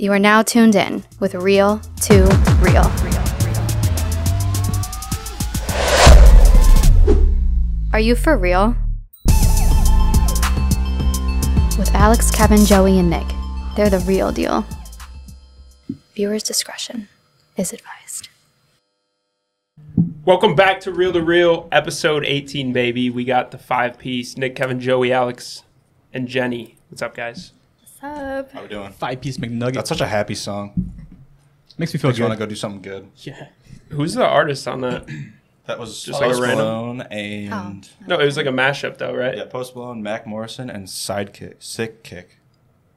You are now tuned in with Real to Real. Are you for real? With Alex, Kevin, Joey, and Nick. They're the real deal. Viewers' discretion is advised. Welcome back to Real, episode 18, baby. We got the five-piece, Nick, Kevin, Joey, Alex, and Jenny. What's up, guys? What's up? How we doing? Five-piece McNugget. That's such a happy song. Makes me feel Makes you good. want to go do something good. Yeah. Who's the artist on that? That was Just like a Post random- Malone and No, it was like a mashup, though, right? yeah, Post Malone, Mac Morrison, and Sidekick, Sick Kick.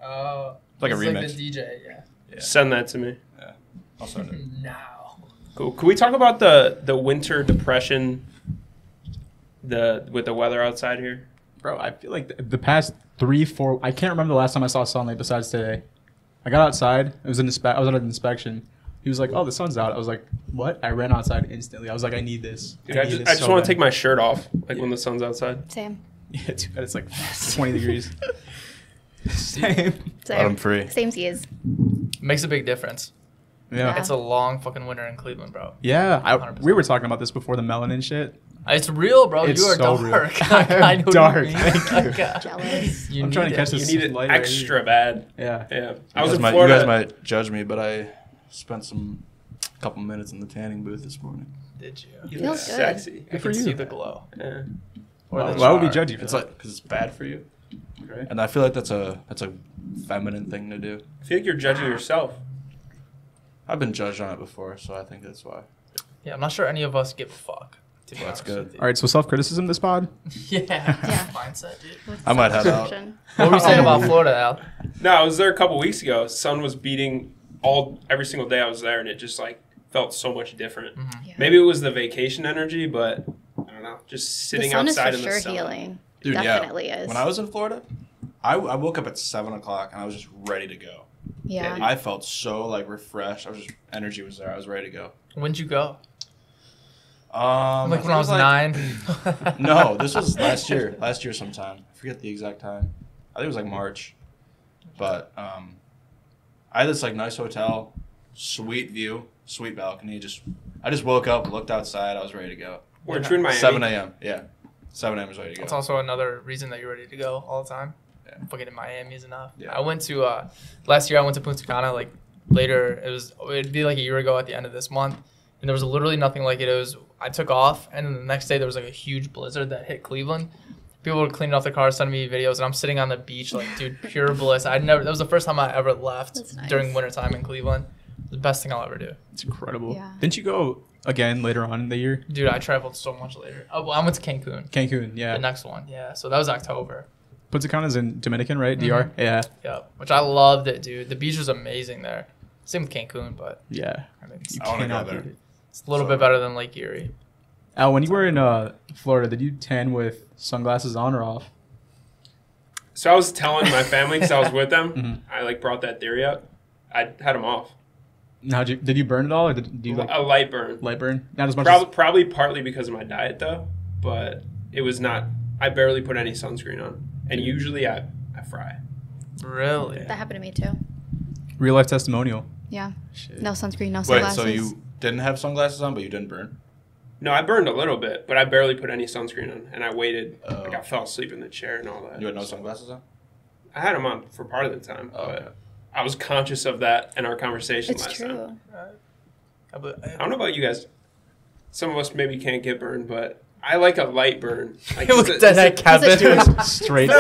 Oh, Like a it's remix. Like the DJ, yeah. Yeah. Send that to me. Yeah. I'll send it. Now. Cool. Can we talk about the winter depression with the weather outside here? Bro, I feel like the past 3-4... I can't remember the last time I saw sunlight besides today. I got outside. I was at an inspection. He was like, oh, the sun's out. I was like, what? I ran outside instantly. I was like, I need this. Dude, I just want to take my shirt off, like when the sun's outside. Same. Yeah, too bad it's like 20 degrees. Same. Let 'em free. Same seas. Makes a big difference. Yeah. It's a long fucking winter in Cleveland, bro. Yeah. 100%. We were talking about this before the melanin shit. It's real, bro. It's you are so real. dark. I am know what dark. you mean. Thank you. Jealous. You I'm trying to need catch it. this. You need it light right extra bad. Yeah. Yeah. I You was guys in might- Florida. You guys might judge me, but I spent a couple minutes in the tanning booth this morning. Did you? You Feels look good. sexy. I for can you. see the glow. Yeah. Or the Why would we char. judge you for It's that? like because it's bad for you, Okay. and I feel like that's a feminine thing to do. I feel like you're judging yourself. I've been judged on it before, so I think that's why. Yeah, I'm not sure any of us give a fuck. To be Well, that's honest good. with you. All right, so self-criticism this pod? Yeah. Yeah. Mindset, dude. I might head out. What were you saying about Florida, Al? No, I was there a couple weeks ago. Sun was beating every single day I was there, and it just like felt so much different. Mm-hmm. Yeah. Maybe it was the vacation energy, but I don't know. Just sitting the sun outside is in for the sure sun. healing. Dude, Definitely yeah. is. When I was in Florida, I woke up at 7 o'clock and I was just ready to go. Yeah. I felt so like refreshed. Energy was there. I was ready to go. When'd you go? Like When I was 9? No, this was last year. Last year sometime. I forget the exact time. I think it was like March. But I had this like nice hotel, sweet view, sweet balcony. I just woke up, looked outside. I was ready to go. Weren't you in Miami? 7 a.m. Yeah, 7 a.m. was ready to go. That's also another reason that you're ready to go all the time. Yeah. Fucking in Miami is enough. Yeah. I went to last year. I went to Punta Cana like later. It'd be like a year ago at the end of this month, and there was literally nothing like it. I took off, and then the next day there was like a huge blizzard that hit Cleveland. People were cleaning off their cars, sending me videos, and I'm sitting on the beach like, dude, pure bliss. That was the first time I ever left That's nice. during wintertime in Cleveland. The best thing I'll ever do. It's incredible. Yeah. Didn't you go again later on in the year? Dude, I traveled so much later. Oh, well, I went to Cancun. Cancun, yeah. The next one, yeah. So that was October. Punta Cana's in Dominican, right? DR? Yeah. Yeah, which I loved it, dude. The beach was amazing there. Same with Cancun, but Yeah. I mean, You I wanna go cannot there. beat it. it's a little bit better than Lake Erie. Al, when you were in Florida, did you tan with sunglasses on or off? So I was telling my family because I was with them. Mhm. I like brought that theory up. I had them off. Now, did you burn it all, or did you like A light burn. light burn? Not as much. Probably partly because of my diet though, but it was not. I barely put any sunscreen on, and usually I fry. Really? That happened to me too. Real life testimonial. Yeah. Shit. No sunscreen, no Wait, sunglasses. so you didn't have sunglasses on, but you didn't burn? No, I burned a little bit, but I barely put any sunscreen on, and I waited. Oh. Like I fell asleep in the chair and all that. You had no sunglasses on? I had them on for part of the time, Oh, but okay. I was conscious of that in our conversation It's last true. time. I But don't know about you guys. Some of us maybe can't get burned, but I like a light burn. Like, Look just at a- that, Kevin. Straight. No.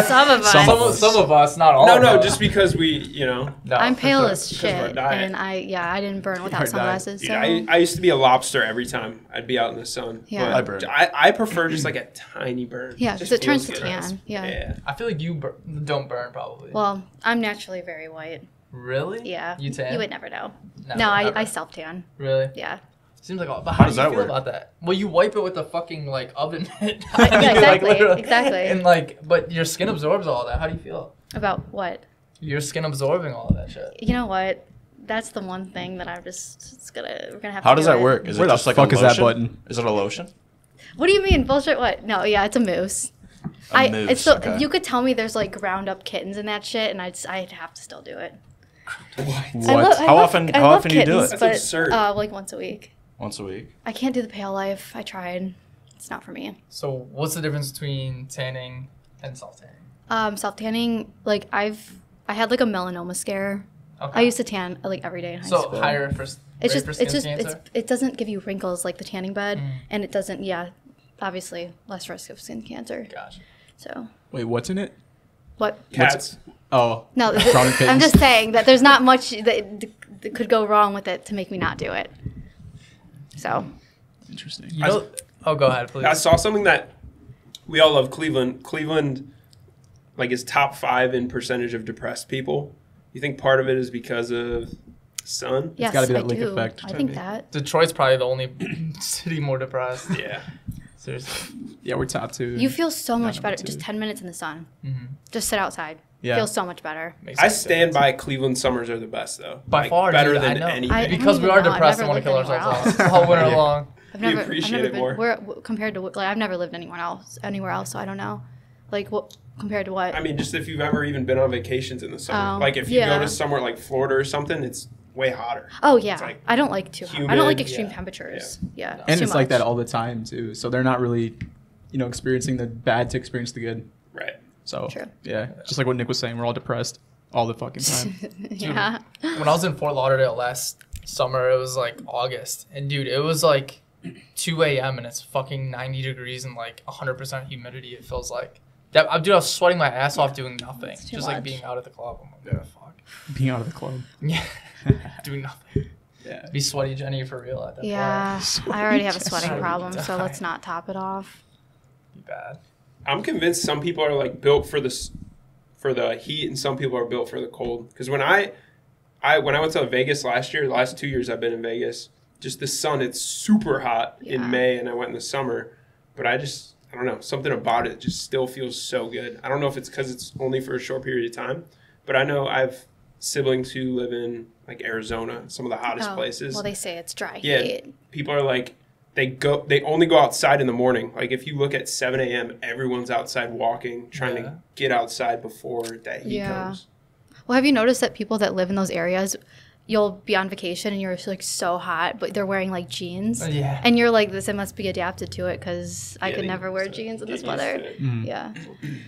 Some of us. Some of us, not all. no, of us. just because we, No, I'm for pale sure. as Because of our shit, diet. and I didn't burn without Our diet. sunglasses. Dude, So I used to be a lobster every time I'd be out in the sun. Yeah. But I burn. I prefer just like a tiny burn. yeah, Just because it turns feels to good. tan. Yeah. I feel like you don't burn probably. Well, I'm naturally very white. Really? Yeah. You tan? You would never know. Never, No, ever. I self tan. Really? Yeah. Seems like but How how does do you that feel work? about that? Well, you wipe it with the fucking like oven mitt. Yeah, Like, exactly, literally. exactly. And like, but your skin absorbs all that. How do you feel? About what? Your skin absorbing all of that shit. You know what? That's the one thing that we're gonna have How to does do that it. work? Is Where it the just like fuck a is lotion? that button? Is it a lotion? What do you mean bullshit? What? No, yeah, it's a mousse. A mousse, It's so okay. you could tell me there's like ground up kittens and that shit, and I'd have to still do it. What? How often do you do it? That's absurd. Like once a week. Once a week. I can't do the pale life. I tried. It's not for me. So what's the difference between tanning and self tanning? Self tanning, like I had like a melanoma scare. Okay. I used to tan like every day in high school. So higher for It's rate just for skin cancer? it doesn't give you wrinkles like the tanning bed, and it doesn't. Yeah, obviously less risk of skin cancer. Gotcha. So Wait, what's in it? what? Cats. Oh, No, Drowning I'm kittens. just saying that there's not much that could go wrong with it to make me not do it. So Interesting. You know, oh, go ahead, please. I saw something that we all love Cleveland. Cleveland, like, is top 5 in percentage of depressed people. You think part of it is because of sun? yes, gotta be that I lake do. effect. I think that. Detroit's probably the only city more depressed. Yeah. Seriously. Yeah, we're top 2. You feel so much number better. two. Just 10 minutes in the sun. Mm-hmm. Just sit outside. Yeah. Feels so much better. Makes I sense. stand by Cleveland summers are the best, though. By Like, far, better dude, I than know. anything. I don't Because we even are know. I've depressed never and want to lived kill anywhere ourselves else. all winter Yeah. long. I've We never appreciate I've it never more. been, compared to like I've never lived anywhere else, so I don't know. Like what compared to what? I mean, just if you've ever even been on vacations in the summer. Oh, Like, if you yeah. go to somewhere like Florida or something, it's way hotter. Oh yeah, It's like I don't like too hot. I humid, don't like extreme yeah. temperatures. Yeah, and too it's like that much. all the time too. So they're not really, experiencing the bad to experience the good. Right. So True. yeah, just like what Nick was saying, we're all depressed all the fucking time. Yeah. When I was in Fort Lauderdale last summer, it was like August. And dude, it was like 2 a.m. and it's fucking 90 degrees and like 100% humidity, it feels like. Dude, I was sweating my ass off doing nothing. It's too Just like much. being out at the club. I'm like, yeah, fuck. Being out of the club. Yeah. Doing nothing. Yeah. Be sweaty Jenny for real at that Yeah, I already have a Sweet sweating Jenny. problem, so let's not top it off. point. Be bad. I'm convinced some people are like built for the heat, and some people are built for the cold. Because when I went to Vegas last year, the last 2 years I've been in Vegas, just the sun, it's super hot Yeah. in May, and I went in the summer. But I don't know, something about it just still feels so good. I don't know if it's because it's only for a short period of time, but I know I've siblings who live in like Arizona, some of the hottest places. Well, they say it's dry Yeah. heat. People are like, they only go outside in the morning. Like, if you look at 7 a.m., everyone's outside walking, trying Yeah. to get outside before that heat Yeah. comes. Well, have you noticed that people that live in those areas, you'll be on vacation and you're like so hot, but they're wearing like jeans, Yeah. and you're like, this I must be adapted to it because I Yeah, could they never get wear used to it. jeans in Get this used to weather. it. Yeah.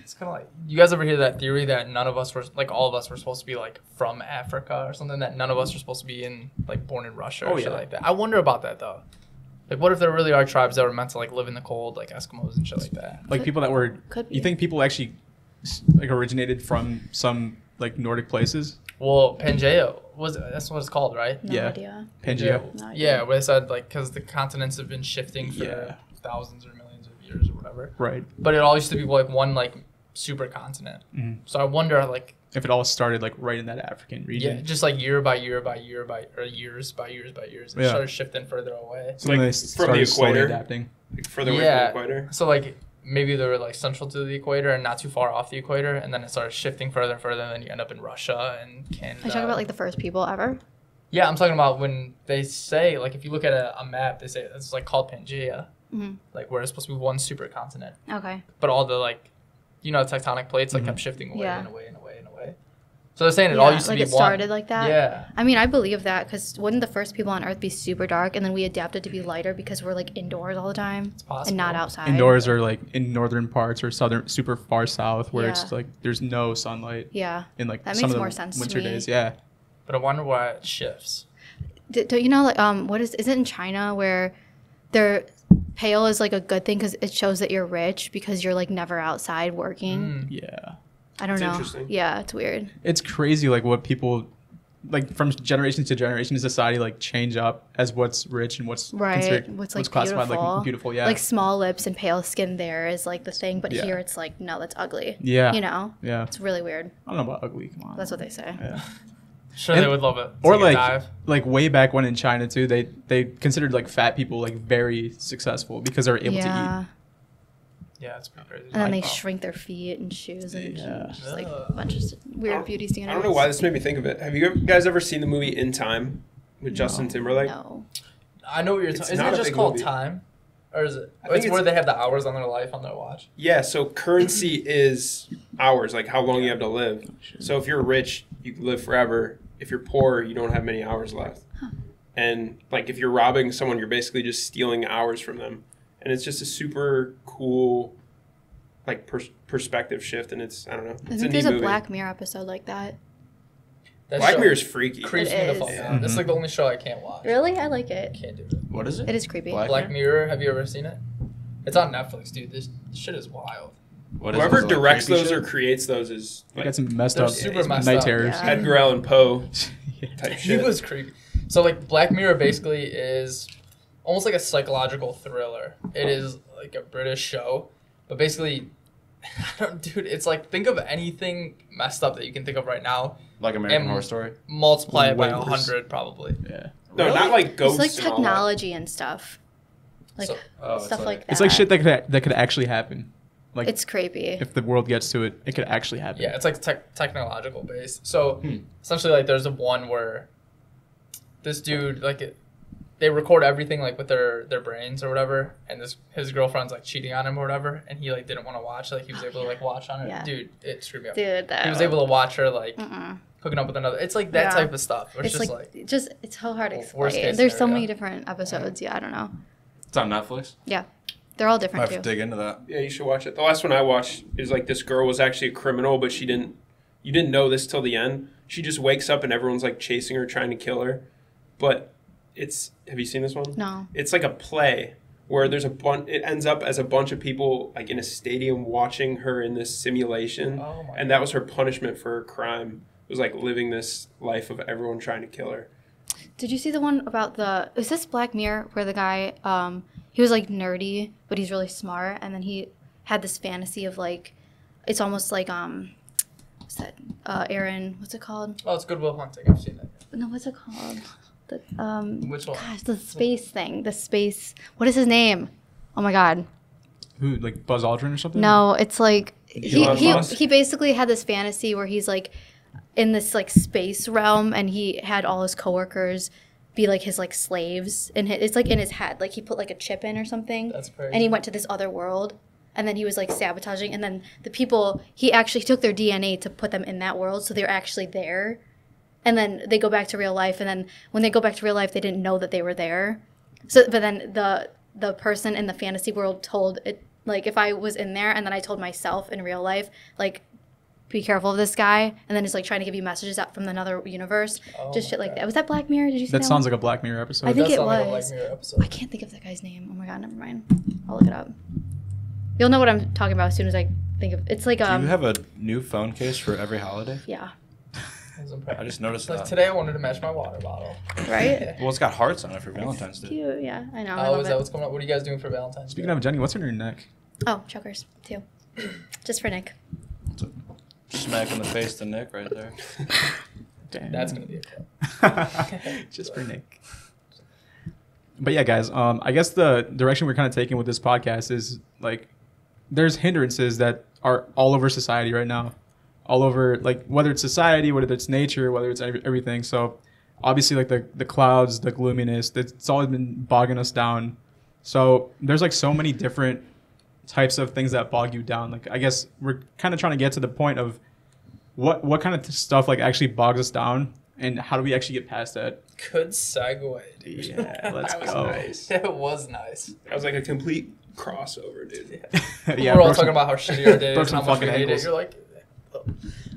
It's kind of like, you guys ever hear that theory that none of us were, like all of us were supposed to be like from Africa or something, that none of us are supposed to be like born in Russia or Oh, shit yeah. like that? I wonder about that though. Like, what if there really are tribes that were meant to like live in the cold, like Eskimos and shit like that? Like people that were. Could be. You think people actually like originated from some like Nordic places? Well, Pangea that's what it's called, right? No Yeah. idea. Pangea. No idea. Yeah, where they said like because the continents have been shifting for Yeah. thousands or millions of years or whatever. Right. But it all used to be like one like super continent. Mhm. So I wonder like, If it all started like right in that African region. yeah, just like year by year by year by or years by years by years, it Yeah. started shifting further away. So then Like, they from the started slowly equator. adapting. Like, further away Yeah. from the equator. So like maybe they were like central to the equator and not too far off the equator, and then it started shifting further and further, and then you end up in Russia and Canada. Are you talking about like the first people ever? Yeah, I'm talking about when they say like if you look at a map, they say it's like called Pangea, Mhm. like where it's supposed to be one supercontinent, Okay. but all the like, tectonic plates like kept shifting away Yeah. and away and away and away. So they're saying it all used to like be it one. started like that. Yeah. I mean, I believe that because wouldn't the first people on Earth be super dark, and then we adapted to be lighter because we're like indoors all the time It's possible. and not outside. Indoors are like in northern parts or southern, super far south, where it's Yeah. like there's no sunlight Yeah. in like That some makes of the more sense to winter me. days. Yeah. But I wonder why it shifts. Don't you know like what is it in China where they're pale is like a good thing because it shows that you're rich because you're like never outside working. Mm. Yeah. I don't It's know. interesting. Yeah, it's weird. It's crazy like what people like from generation to generation in society like change up as what's rich and what's Right. considered What's like classified beautiful. like beautiful. Yeah. Like small lips and pale skin there is like the thing, but Yeah. here it's like no, that's ugly. yeah. You know, Yeah. it's really weird. I don't know about ugly. Come on. That's what they say. Yeah. Sure, And- they would love it. Or Take a like dive. like way back when in China too, they considered like fat people like very successful because they're able to Yeah, Yeah, it's pretty crazy. and then they Like, shrink their feet and shoes and Yeah. just like Ugh. a bunch of weird beauty I standards. don't know why this made me think of it. Have you guys ever seen the movie In Time with Justin Timberlake? No. I know what you're It's talking. Isn't not it a just big called movie. Time, or is it? I think It's where they have the hours on their life on their watch. Yeah, so currency is hours, like how long you have to live. So if you're rich, you can live forever. if you're poor, you don't have many hours left. And like if you're robbing someone, you're basically just stealing hours from them. And it's just a super cool like perspective shift, and it's I don't know. I It's think a there's neat a movie. Black Mirror episode like that. That Black show Mirror is freaky. creeps It me the fuck is. out. This is like the only show I can't watch. Really? I like it. Can't do it. What is it? It is creepy. Black- Mirror. Have you ever seen it? It's on Netflix, dude. This shit is wild. What is it? Whoever Is it, like, directs creepy those shit? or creates those is I like got some messed They're up super messed night up. terrors. Yeah. Edgar Allan Poe type He shit. was creepy. So like Black Mirror basically is almost like a psychological thriller. It is like a British show, but basically, dude, it's like think of anything messed up that you can think of right now, Like American and- Horror Story. multiply it by Way worse. 100 probably. Yeah. No, Really? not like ghosts. It's like and all that. technology and stuff. Like So- it's stuff like that. It's like shit that could actually happen. Like It's creepy. if the world gets to it, it could actually happen. Yeah, it's like technological based. So Hmm. essentially, like there's a one where this dude they record everything like with their brains or whatever, and his girlfriend's like cheating on him or whatever, and he like didn't want to watch. Like he was able to like watch on it. Yeah. Dude, it screwed me up. Dude, that He was able to watch her like Mm-mm. hooking up with another. It's like that Yeah. type of stuff. Where It's just like, like just it's so hard to Well, worst explain. case There's so scenario. many different episodes. Yeah, I don't know. It's on Netflix. They're all I different have to too. dig into that. Yeah, you should watch it. The last one I watched is like this girl was actually a criminal, but you didn't know this till the end. She just wakes up and everyone's like chasing her, trying to kill her. But have you seen this one? No. It's like a play where there's it ends up as a bunch of people like in a stadium watching her in this simulation. oh my And that was her punishment for her crime. It was like living this life of everyone trying to kill her. Did you see the one about is this Black Mirror where the guy he was like nerdy but he's really smart, and then he had this fantasy of like it's almost like what's that Aaron, what's it called? oh, it's Good Will Hunting. I've seen it. No, what's it called? The Which one? gosh, the space thing. The space, what is his name? Oh my god. Who, like Buzz Aldrin or something? No, it's like Elon Musk? he basically had this fantasy where he's like in this like space realm, and he had all his coworkers be like his like slaves, and it's like in his head, like he put like a chip in or something, That's crazy. and he went to this other world, and then he was like sabotaging, and then the people, he actually took their DNA to put them in that world, so they're actually there, and then they go back to real life, and then when they go back to real life, they didn't know that they were there, so but then the person in the fantasy world told it, like if I was in there and then I told myself in real life, like be careful of this guy, and then it's like trying to give you messages out from another universe, Oh just my shit like God. that. Was that Black Mirror? Did you see That that sounds one? like a Black Mirror episode. I think Does it sound like a was. Black Mirror episode. I can't think of that guy's name. Oh my god, never mind. I'll look it up. You'll know what I'm talking about as soon as I think of. It's like Do you have a new phone case for every holiday? yeah, It was impressive. I just noticed Like that. today, I wanted to match my water bottle. right. Well, it's got hearts on it for Valentine's Day. Cute. Yeah, I know. I Oh, love is that it. what's coming up? What are you guys doing for Valentine's Speaking Day? of Jenny, what's in your neck? Oh, chokers too, just for Nick. Smack in the face to Nick right there. Damn. That's gonna be a clip. Just for Nick. But yeah, guys, I guess the direction we're kind of taking with this podcast is like there's hindrances that are all over society right now. All over, like whether it's society, whether it's nature, whether it's everything. So obviously like the clouds, the gloominess, it's always been bogging us down. So there's like so many different types of things that bog you down. Like I guess we're kind of trying to get to the point of what kind of stuff like actually bogs us down, and how do we actually get past that? Good segue, dude. Yeah, let's That was go. nice. It was nice. That was like a complete crossover, dude. Yeah, We're all broke talking some- about how shitty our day is, broke and how some much we fucking hate it. ankles. You're like,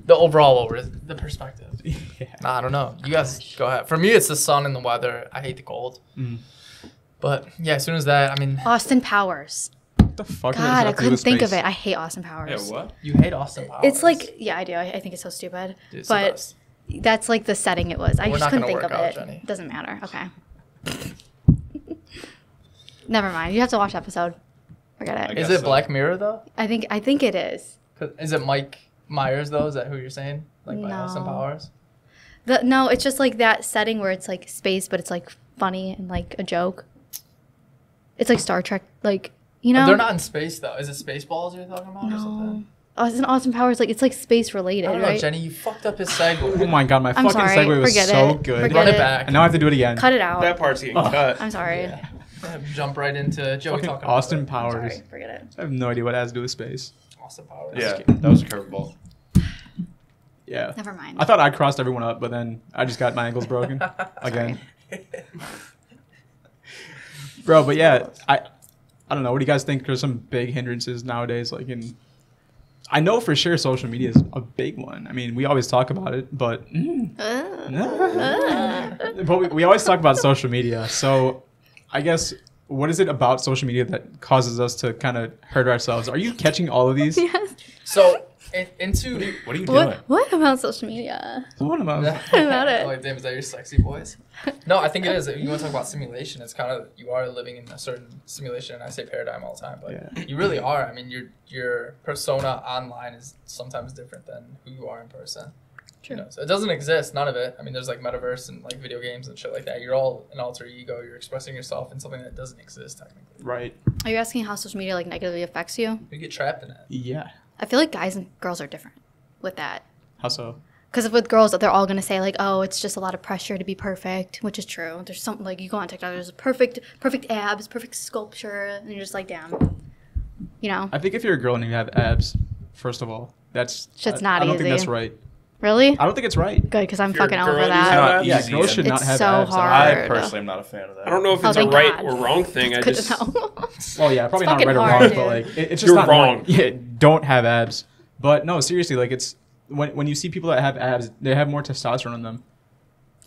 the overall over the perspective. Yeah. Nah, I don't know. You guys go ahead. For me, it's the sun and the weather. I hate the cold. Mm. But yeah, as soon as that, I mean, Austin Powers. What the fuck? God, I couldn't think of it. I hate Austin Powers. Yeah, what? you hate Austin Powers. It's like, yeah, I do. I think it's so stupid. Dude, it's the but best. that's like the setting it was. I We're just not couldn't gonna think of work out, it. Jenny. Doesn't matter. Okay. Never mind. You have to watch the episode. Forget I it. guess Is it so. Black Mirror though? I think it is. 'Cause- Is it Mike Myers though? Is that who you're saying? Like by Austin No. Powers? No, it's just like that setting where it's like space, but it's like funny and like a joke. It's like Star Trek, like you know. They're not in space though. Is it Spaceballs you're talking about or something? No. Oh, it's an Austin Powers. Like it's like space related, I don't know, right? Jenny. You fucked up his Oh segue. my god, my I'm fucking sorry. segue was Forget so it. good. Forget Run it it. back. And now I have to do it again. Cut it out. That part's getting Oh. cut. I'm sorry. Yeah. Jump right into Joey Fucking talking about Austin it. Powers. Sorry, forget it. I have no idea what it has to do with space. Austin Powers. Yeah, that was a curveball. Yeah. Never mind. I thought I crossed everyone up, but then I just got my ankles broken again. Bro, but yeah, I don't know. What do you guys think are some big hindrances nowadays? Like I know for sure social media is a big one. I mean, we always talk about it, but but we always talk about social media. So I guess what is it about social media that causes us to kind of hurt ourselves? Are you catching all of these? Yes. So What are you doing? What about social media? What am I? About it. Like, damn, is that your sexy voice? No, I think it is. If you want to talk about simulation, it's kind of, you are living in a certain simulation, and I say paradigm all the time, but Yeah. you really are. I mean, your persona online is sometimes different than who you are in person. True. You know, so it doesn't exist, none of it. I mean, there's like metaverse and like video games and shit like that. You're all an alter ego. You're expressing yourself in something that doesn't exist technically. Right. Are you asking how social media like negatively affects you? You get trapped in it. Yeah. I feel like guys and girls are different with that. How so? Because with girls, they're all gonna say like, "Oh, it's just a lot of pressure to be perfect," which is true. There's something like you go on TikTok, there's perfect abs, perfect sculpture, and you're just like, "Damn," you know? I think if you're a girl and you have abs, first of all, that's Shit's I not don't think easy. that's right. Really? I don't think it's right. Good, because I'm If you're a fucking girl over and you that. have Not Yeah, easy, girls and should not It's have so abs. hard. I personally am not a fan of that. I don't know if Oh, it's a thank right God. or wrong thing. I Good just to know. Well, yeah, probably not fucking right or hard, wrong, dude. but like it's just You're not wrong. Yeah, don't have abs. But no, seriously, like it's when you see people that have abs, they have more testosterone in them.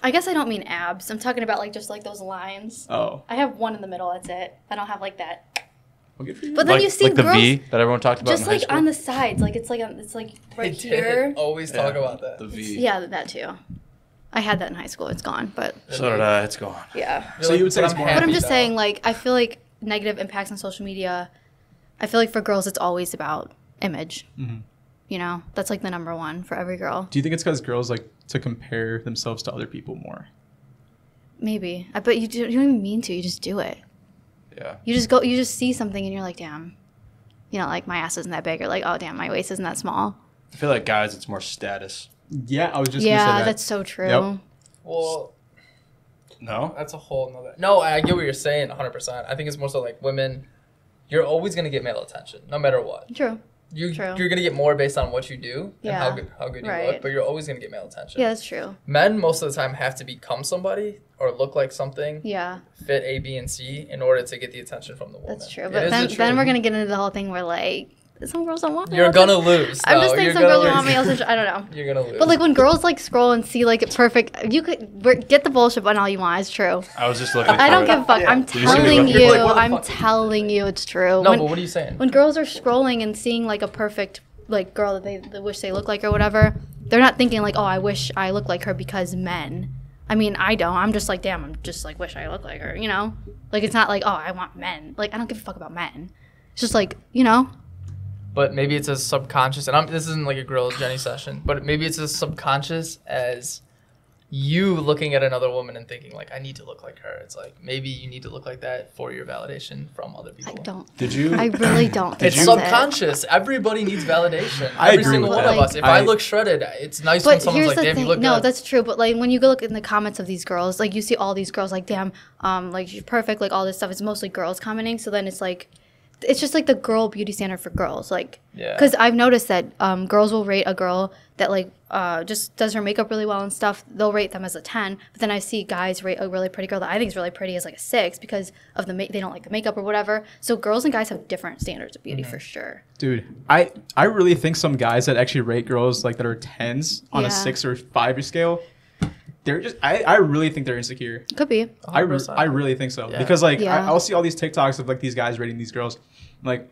I guess I don't mean abs. I'm talking about like just like those lines. Oh, I have one in the middle. That's it. I don't have like that. well, good for you. But then you see like the girls V that everyone talked about just in high like school. on the sides, like it's like right They here. did always talk about that. The V. Yeah, that too. I had that in high school. It's gone, but So did I. It's gone. yeah. So you would say But it's I'm more- But I'm happy, just though. saying, like, I feel like negative impacts on social media. I feel like for girls, it's always about image. Mhm. You know, that's like the number one for every girl. Do you think it's because girls like to compare themselves to other people more? Maybe. I bet you don't even mean to. You just do it. Yeah. You just see something and you're like, damn. You know, like my ass isn't that big, or like, oh damn, my waist isn't that small. I feel like guys, it's more status. Yeah, I was just gonna say Yeah, that. that's so true. Yep. Well, No. that's a whole nother. No, I get what you're saying 100%. I think it's more so like women, you're always going to get male attention, no matter what. True. You're True. going to get more based on what you do and Yeah, how good you right. look, but you're always going to get male attention. Yeah, that's true. Men, most of the time, have to become somebody or look like something, Yeah, fit A, B, and C in order to get the attention from the woman. that's true. It But is the then truth. we're gonna get into the whole thing where like some girls don't want. You're male going to attention. lose. I'm just though. saying You're some gonna girls don't lose. want male attention. I don't know. You're going to lose. But like when girls like scroll and see like perfect, you could get the bullshit button all you want. It's true. I was just looking. I don't for it. give a fuck. Yeah. I'm you see me telling look? you. You're like, what the I'm fuck? telling you, it's true. no, when, but what are you saying? when girls are scrolling and seeing like a perfect like girl that they wish they looked like or whatever, they're not thinking like, oh, I wish I looked like her because men. I mean, I don't. I'm just like, damn. I'm just like, wish I looked like her. You know, like it's not like, oh, I want men. Like I don't give a fuck about men. It's just like, you know. But maybe it's as subconscious, and this isn't like a Girl Jenny session, but maybe it's as subconscious as you looking at another woman and thinking like, I need to look like her. It's like maybe you need to look like that for your validation from other people. I don't. Did you? I really don't. think It's that's subconscious. Everybody needs validation. I Every agree single with one that. of us. If I look shredded, it's nice when But someone's here's like, the "Damn, thing. you look No, good." that's true. But like when you go look in the comments of these girls, like you see all these girls like, damn, like you're perfect, like all this stuff. It's mostly girls commenting. So then it's like, it's just like the girl beauty standard for girls. Like, Yeah. because I've noticed that girls will rate a girl that like just does her makeup really well and stuff. They'll rate them as a 10. But then I see guys rate a really pretty girl that I think is really pretty as like a 6 because of they don't like the makeup or whatever. So girls and guys have different standards of beauty for sure. Dude, I really think some guys that actually rate girls like that are 10s on Yeah. a 6 or 5 scale, they're just I really think they're insecure. Could be. I 100%. really think so. Yeah. Because like Yeah. I'll see all these TikToks of like these guys rating these girls. I'm like,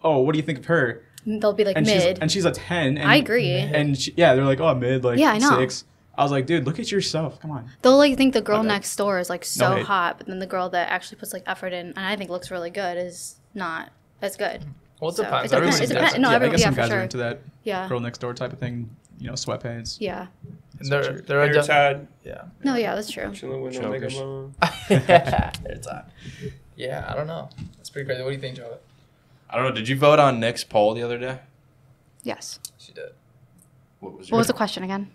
oh, what do you think of her? They'll be like And mid. she's a 10. And, I agree. And yeah, they're like, oh, mid, like Yeah, I know. 6. I was like, dude, look at yourself. Come on. They'll like think the girl Okay. next door is like so hate. hot, but then the girl that actually puts like effort in and I think looks really good is not as good. Well, it So, depends. it depends. Everybody's It depends. different. No, yeah, I everyone- guess some for guys sure. are into that Yeah. girl next door type of thing. You know, sweatpants. Yeah. They're Hair tied, yeah. No, yeah, that's true. chilling with no Chokers. makeup on. It's yeah, I don't know. That's pretty crazy. What do you think, Joe? I don't know. Did you vote on Nick's poll the other day? Yes. She did. What was What was the question again?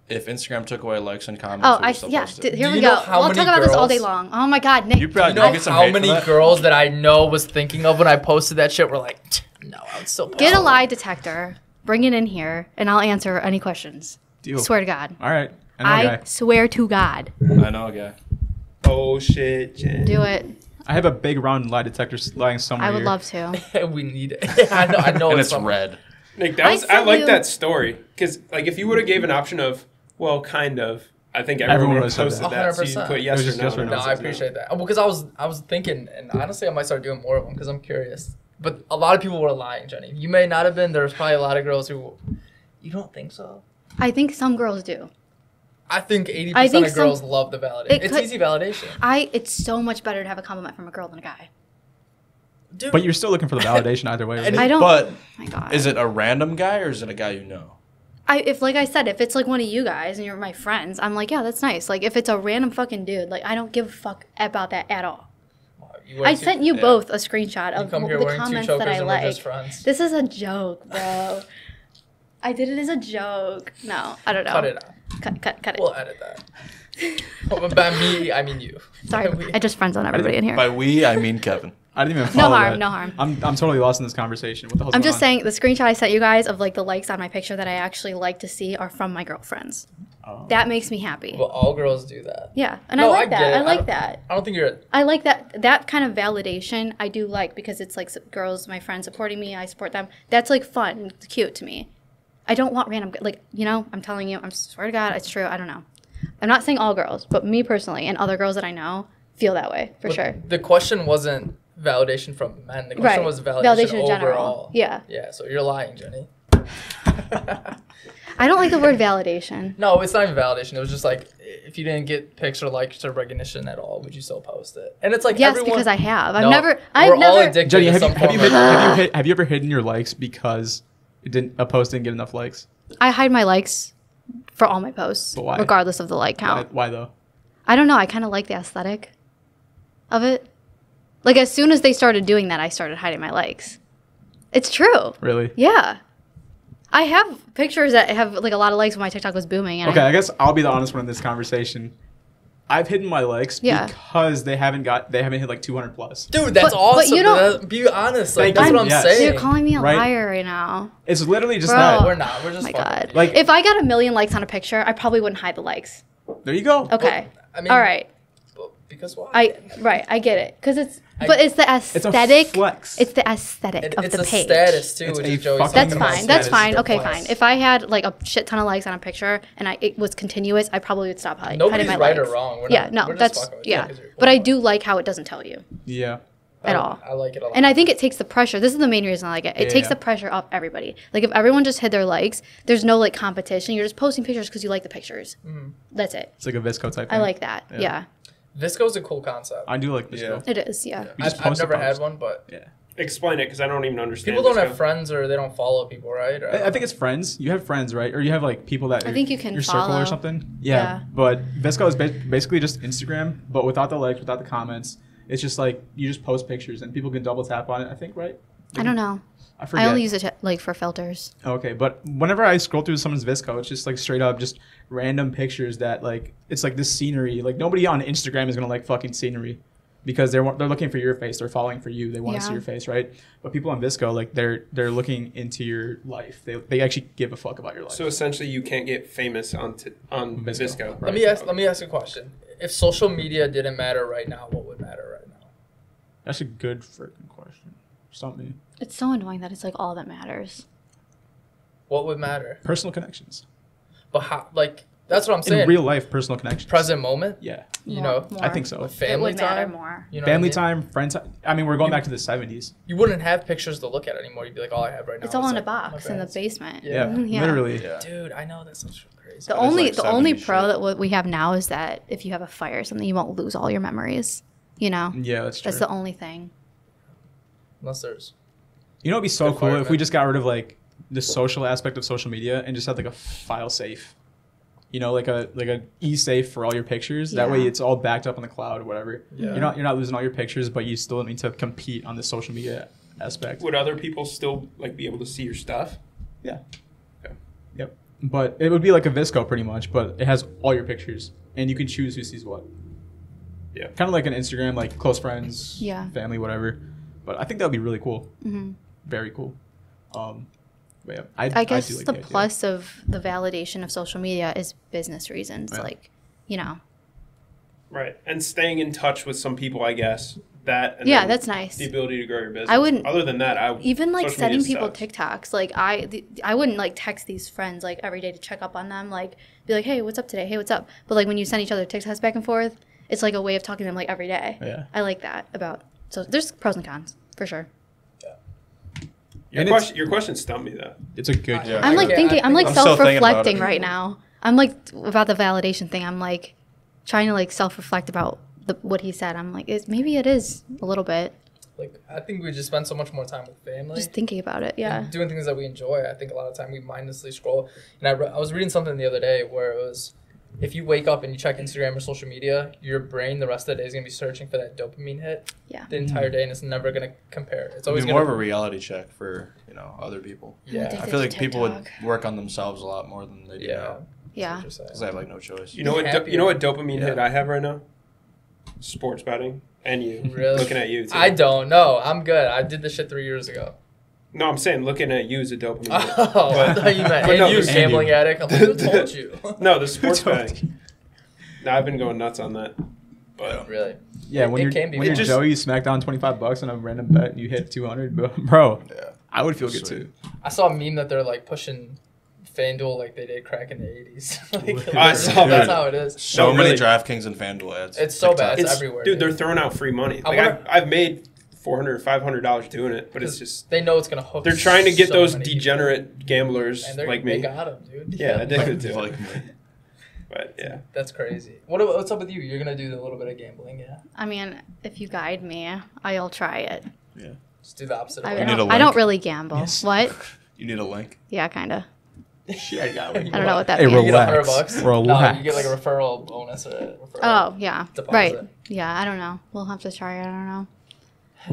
If Instagram took away likes and comments, Oh, would you still post it? Here Do we you go. know how We'll many talk about this all day girls- long. Oh my God, Nick. You probably You know get some how hate for many that? girls that I know was thinking of when I posted that shit were like, no, I would still post Get a it." lie detector. Bring it in here, and I'll answer any questions. Deal. Swear to God. All right. I know a I guy. swear to God. I know a guy. Oh shit, Jen. Do it. I have a big round lie detector lying somewhere I would here. love to. We need it. I know And it's it's red. Nick, I I sent like you- that story because like if you would have gave an option of well, kind of, I think everyone would have would've said posted that. So you 100%. put It yes was or just no. yes or and no. No, it I says no. appreciate that. Because I was thinking, and honestly, I might start doing more of them because I'm curious. But a lot of people were lying, Jenny. You may not have been. There's probably a lot of girls who. You don't think so? I think some girls do. I think 80% I think of girls some- love the validation. It It's could- easy validation. It's so much better to have a compliment from a girl than a guy. Dude, But you're still looking for the validation either way. And Right? I don't. But Oh my God. is it a random guy or is it a guy you know? If like I said, if it's like one of you guys and you're my friends, I'm like, yeah, that's nice. Like if it's a random fucking dude, like I don't give a fuck about that at all. you wear I two- sent you yeah. both a screenshot You of come here the wearing two comments chokers that I and we're like. just friends. This is a joke, bro. I did it as a joke. No, I don't know. Cut it out. Cut it. We'll edit that. By me, I mean you. Sorry, We- I just friends on everybody in here. By we, I mean Kevin. I didn't even follow harm, that. no harm. I'm totally lost in this conversation. What the hell's I'm going just on? saying the screenshot I sent you guys of like the likes on my picture that I actually like to see are from my girlfriends. Oh. That makes me happy. Well, all girls do that. Yeah, and No, I like I get that. it. I I like don't- that. I don't think you're. I like that kind of validation. I do like because it's like girls, my friends supporting me. I support them. That's like fun. It's cute to me. I don't want random like I'm telling you. I'm swear to God, it's true. I don't know. I'm not saying all girls, but me personally and other girls that I know feel that way for But sure. The question wasn't validation from men. The question Right. was validation in general. overall. Yeah. Yeah. So you're lying, Jenny. I don't like the word validation. No, it's not even validation. It was just like if you didn't get pics or likes or recognition at all, would you still post it? And it's like Yes, everyone, because I have. I've No, never. we're I've all never. addicted Jenny, to have you, some have, you form hid, of- have you ever hidden your likes because a post didn't get enough likes? I hide my likes for all my posts, But why? regardless of the like Why, count. why though? I don't know. I kind of like the aesthetic of it. Like as soon as they started doing that, I started hiding my likes. It's true. Really? Yeah. I have pictures that have like a lot of likes when my TikTok was booming. And Okay, I guess I'll be the honest one in this conversation. I've hidden my likes Yeah. because they haven't hit like 200 plus. Dude, that's But awesome. you don't- Be honest. Like Thank that's you. what I'm Yes. saying. you're calling me a Right. liar right now. It's literally just Bro. that. We're not. We're just. Oh my fucking God. with you. Like- If I got 1 million likes on a picture, I probably wouldn't hide the likes. There you go. Okay. I mean, All right. Because why? I get it. Because it's I- but it's the It's a aesthetic. flex. It's the aesthetic of it's the a page. status too, It's which a is Joey's fucking That's talking about fine. That's status. fine. Okay, Plus. fine. If I had like a shit ton of likes on a picture and it was continuous, I probably would stop hiding Nobody's my right or likes. wrong. We're Yeah, not, no, we're just that's fucking with you yeah. 'cause you're But I cool. do like how it doesn't tell you Yeah. at all. I like it a lot. And I think it takes the pressure. This is the main reason I like it. It Yeah, takes yeah. the pressure off everybody. Like if everyone just hid their likes, there's no like competition. You're just posting pictures because you like the pictures. That's it. It's like a Visco type thing. I like that. Yeah. Yeah, Visco's a cool concept. I do like Visco. Yeah. it is. Yeah. You just I've post a never had post. one, but Yeah. Explain it because I don't even understand. people don't this have stuff. friends or they don't follow people, right? Or, I think it's friends. You have friends, right? Or you have like people that I think you can your circle follow. or something. Yeah. Yeah. But Visco is basically just Instagram, but without the likes, without the comments. It's just like you just post pictures and people can double tap on it. I think, right? I don't know. I forget. I only use it like for filters. Okay, but whenever I scroll through someone's Visco, it's just like straight up just random pictures that like it's like this scenery. Like nobody on Instagram is gonna like fucking scenery because they're looking for your face. They're following for you. They want to see Yeah. your face, right? But people on Visco, like they're looking into your life. They actually give a fuck about your life. So essentially, you can't get famous on Visco. Visco. let me ask a question. If social media didn't matter right now, what would matter right now? That's a good freaking question. Stump me. It's so annoying that it's like all that matters. What would matter? Personal connections. But how? Like that's what I'm saying. In real life, personal connections. Present moment. Yeah. You More- know, more. I think so. With It family would matter time. more. You know what I Family mean? time, friends. I mean, we're going back to the 70s. You wouldn't have pictures to look at anymore. You'd be like, all I have right now. It's all is, in a like, my box in the parents. basement. Yeah. Yeah. Literally. Yeah. Dude, I know that's so crazy. The That is, only like, the only 70s pro shit. that what we have now is that if you have a fire or something, you won't lose all your memories. You know, Yeah, that's true. that's the only thing. Unless there's. You know, it'd be so Good cool if we fireman. just got rid of like the social aspect of social media and just had like a file safe. You know, like a e-safe for all your pictures. That way, Yeah. it's all backed up on the cloud or whatever. Yeah. You're not losing all your pictures, but you still need to compete on the social media aspect. Would other people still like be able to see your stuff? Yeah. Okay. Yep. But it would be like a Visco pretty much, but it has all your pictures and you can choose who sees what. Yeah. Kind of like an Instagram, like close friends, Yeah. family, whatever. But I think that would be really cool. Hmm. Very cool. But yeah, I guess do like the idea. plus of the validation of social media is business reasons. Yeah. Like, you know. Right. And staying in touch with some people, I guess. That and Yeah, then that's nice. the ability to grow your business. I wouldn't- Other than that, Even like social sending media people sucks. TikToks, like I wouldn't like text these friends like every day to check up on them, like be like, hey, what's up today? Hey, what's up? But like when you send each other TikToks back and forth, it's like a way of talking to them like every day. Yeah. I like that about. So there's pros and cons for sure. Your And question stumped me though. It's a good. Yeah. I'm like Okay, thinking. I'm like I'm still thinking about self-reflecting it. right now. I'm like about the validation thing. I'm like trying to like self-reflect about what he said. I'm like, maybe it is a little bit. Like, I think we just spend so much more time with family. Just thinking about it. Yeah. And doing things that we enjoy. I think a lot of time we mindlessly scroll. And I was reading something the other day where it was, if you wake up and you check Instagram or social media, your brain the rest of the day is going to be searching for that dopamine hit Yeah. the entire day, and it's never going to compare. It's It'd always be more of going a reality check for other people. Yeah. addicted I feel to like people would TikTok. work on themselves a lot more than they do Yeah. now Yeah. because they have like no choice. You know what? Happier. You know what dopamine Yeah. hit I have right now? Sports betting, and you Really? looking at you too. I don't know. I'm good. I did this shit 3 years ago. No, I'm saying looking at you is a dopamine hit. Oh, I thought you meant but no, and you, the- gambling addict. I'm like, who told you? No, the sports Who told betting. No, I've been going nuts on that. But Really? Yeah, It when can be you're fun. just- Joey, you smack down $25 on a random bet and you hit 200, bro. Yeah. I would feel good Sweet. too. I saw a meme that they're like pushing FanDuel like they did crack in the 80s. Like, I saw that's that. how it is. So No, many really. DraftKings and FanDuel ads. It's so bad. TikTok. It's everywhere, dude. They're dude. throwing out free money. I Like wonder- I've made $400, $500 doing it, but it's 'Cause just they know it's gonna hook. they're trying to get so those many degenerate gamblers people. And like they me. got them, dude. Yeah, addicted to it. Like me. But yeah, That's crazy. What's up with you? You're gonna do a little bit of gambling, yeah? I mean, if you guide me, I'll try it. Just do the opposite. I, of You what- need a I don't link? really gamble. Yes. What? You need a link. Yeah, kind of. Yeah, I got I don't know what that Hey, means. You get relax. $100. Relax. No, you get like a referral bonus or a referral. Oh, yeah. Deposit. Right. Yeah, I don't know. We'll have to try it. I don't know.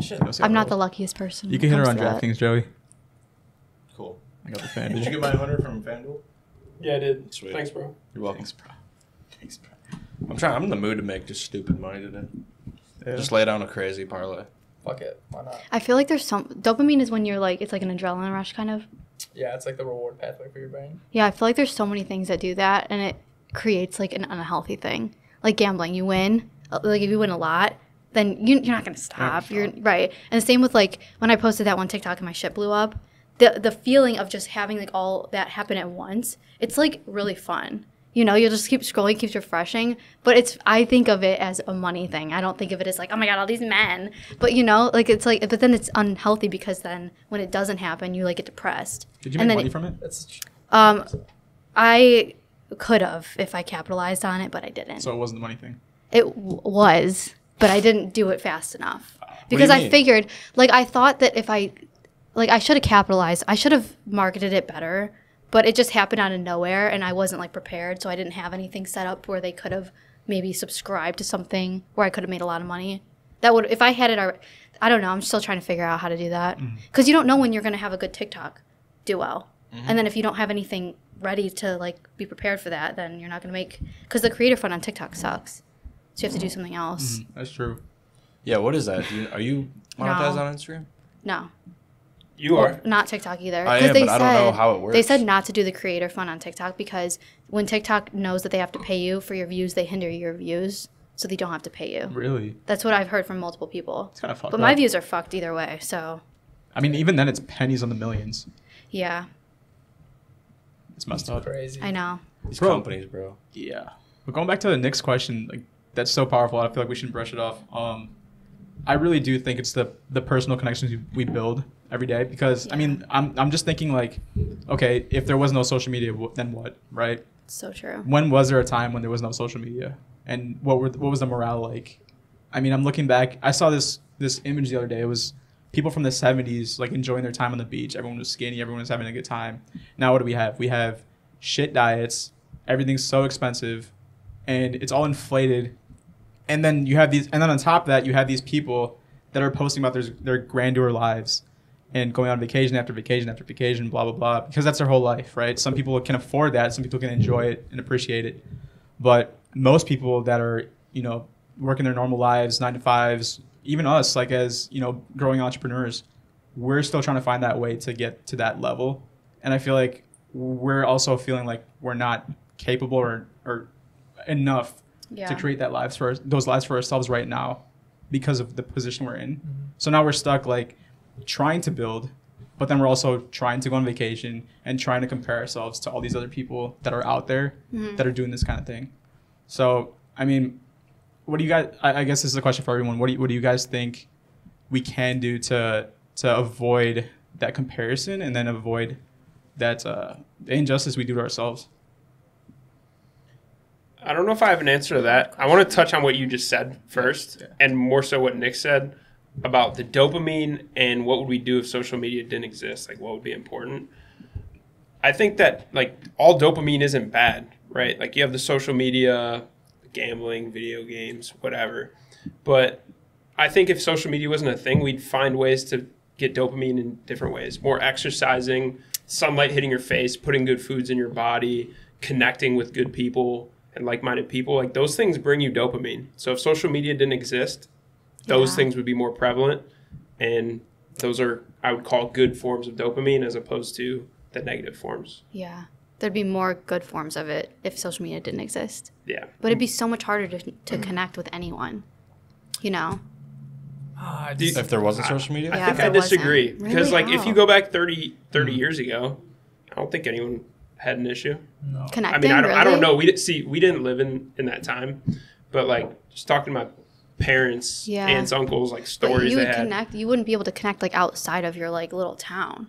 Shit. I'm not the luckiest person. You when can it hit her on comes to that. DraftKings, Joey. Cool. I got the Did you FanDuel. get my 100 from FanDuel? yeah, I did. Sweet. Thanks, bro. You're welcome. Thanks, bro. Thanks, bro. I'm in the mood to make just stupid money today. Yeah. Just lay down a crazy parlay. Fuck it. Why not? I feel like there's some dopamine is when you're like it's like an adrenaline rush kind of. Yeah, it's like the reward pathway for your brain. Yeah, I feel like there's so many things that do that, and it creates like an unhealthy thing. Like gambling, you win. Like if you win a lot, then you're not gonna stop. You're right. And the same with like when I posted that one TikTok and my shit blew up. The feeling of just having like all that happen at once, it's like really fun. You know, you'll just keep scrolling, keeps refreshing. But I think of it as a money thing. I don't think of it as like, oh my God, all these men. But you know, like it's like, but then it's unhealthy because then when it doesn't happen, you like get depressed. Did you And make then money it- from it? It's I could have if I capitalized on it, but I didn't. So it wasn't the money thing. It was, but I didn't do it fast enough. Because you I mean? figured, like, I thought that if I should have capitalized, I should have marketed it better, but it just happened out of nowhere and I wasn't, like, prepared, so I didn't have anything set up where they could have maybe subscribed to something where I could have made a lot of money. That would, if I had it, I don't know, I'm still trying to figure out how to do that. Because you don't know when you're going to have a good TikTok do well. And then if you don't have anything ready to, like, be prepared for that, then you're not going to make, because the creator fund on TikTok sucks. So you have to do something else. That's true. Yeah, what is that? Are you monetized No. on Instagram? No. You Well, are. not TikTok either. I 'Cause am, they but I don't know how it works. They said not to do the creator fund on TikTok because when TikTok knows that they have to pay you for your views, they hinder your views, so they don't have to pay you. Really? That's what I've heard from multiple people. It's kind of fucked But up. my views are fucked either way, so I mean, even then, it's pennies on the millions. yeah, It's messed up. crazy. I know. These Bro. companies, bro. Yeah. But going back to the next question, like that's so powerful. I feel like we shouldn't brush it off. I really do think it's the personal connections we build every day because I mean I'm just thinking like, okay, if there was no social media, then what, right? It's so true. When was there a time when there was no social media, and what was the morale like? I mean, I'm looking back. I saw this image the other day. It was people from the 70s like enjoying their time on the beach. Everyone was skinny. Everyone was having a good time. Now what do we have? We have shit diets. Everything's so expensive, and it's all inflated. And then you have these, and then on top of that, you have these people that are posting about their grandeur lives and going on vacation after vacation after vacation, blah, blah, blah, because that's their whole life, right? Some people can afford that. Some people can enjoy it and appreciate it. But most people that are, working their normal lives, 9 to 5s, even us, like as, growing entrepreneurs, we're still trying to find that way to get to that level. and I feel like we're also feeling like we're not capable or enough Yeah. to create those lives for ourselves right now because of the position we're in. So now we're stuck like trying to build, but then we're also trying to go on vacation and trying to compare ourselves to all these other people that are out there that are doing this kind of thing. So, I mean, what do you guys, I guess this is a question for everyone. What do you guys think we can do to avoid that comparison and then avoid that the injustice we do to ourselves? I don't know if I have an answer to that. I want to touch on what you just said first, Yeah. and more so what Nick said about the dopamine and what would we do if social media didn't exist? Like, what would be important? I think that, like, all dopamine isn't bad, right? Like, you have the social media, gambling, video games, whatever. But I think if social media wasn't a thing, we'd find ways to get dopamine in different ways. More exercising, sunlight hitting your face, putting good foods in your body, connecting with good people and like-minded people, like those things bring you dopamine. So if social media didn't exist, those things would be more prevalent, and those are, I would call, good forms of dopamine as opposed to the negative forms. Yeah. There'd be more good forms of it if social media didn't exist. Yeah. But it'd be so much harder to connect with anyone, you know? Ah, Do you- If there wasn't social media? Yeah, I think if I there wasn't. disagree. Because, Really? like, if How? you go back 30 years ago, I don't think anyone had an issue. Connecting, I mean, I don't really? know. We didn't live in that time. But, like, just talking to my parents, Yeah. aunts, uncles, like, But stories you they would had. connect. You wouldn't be able to connect like outside of your like little town.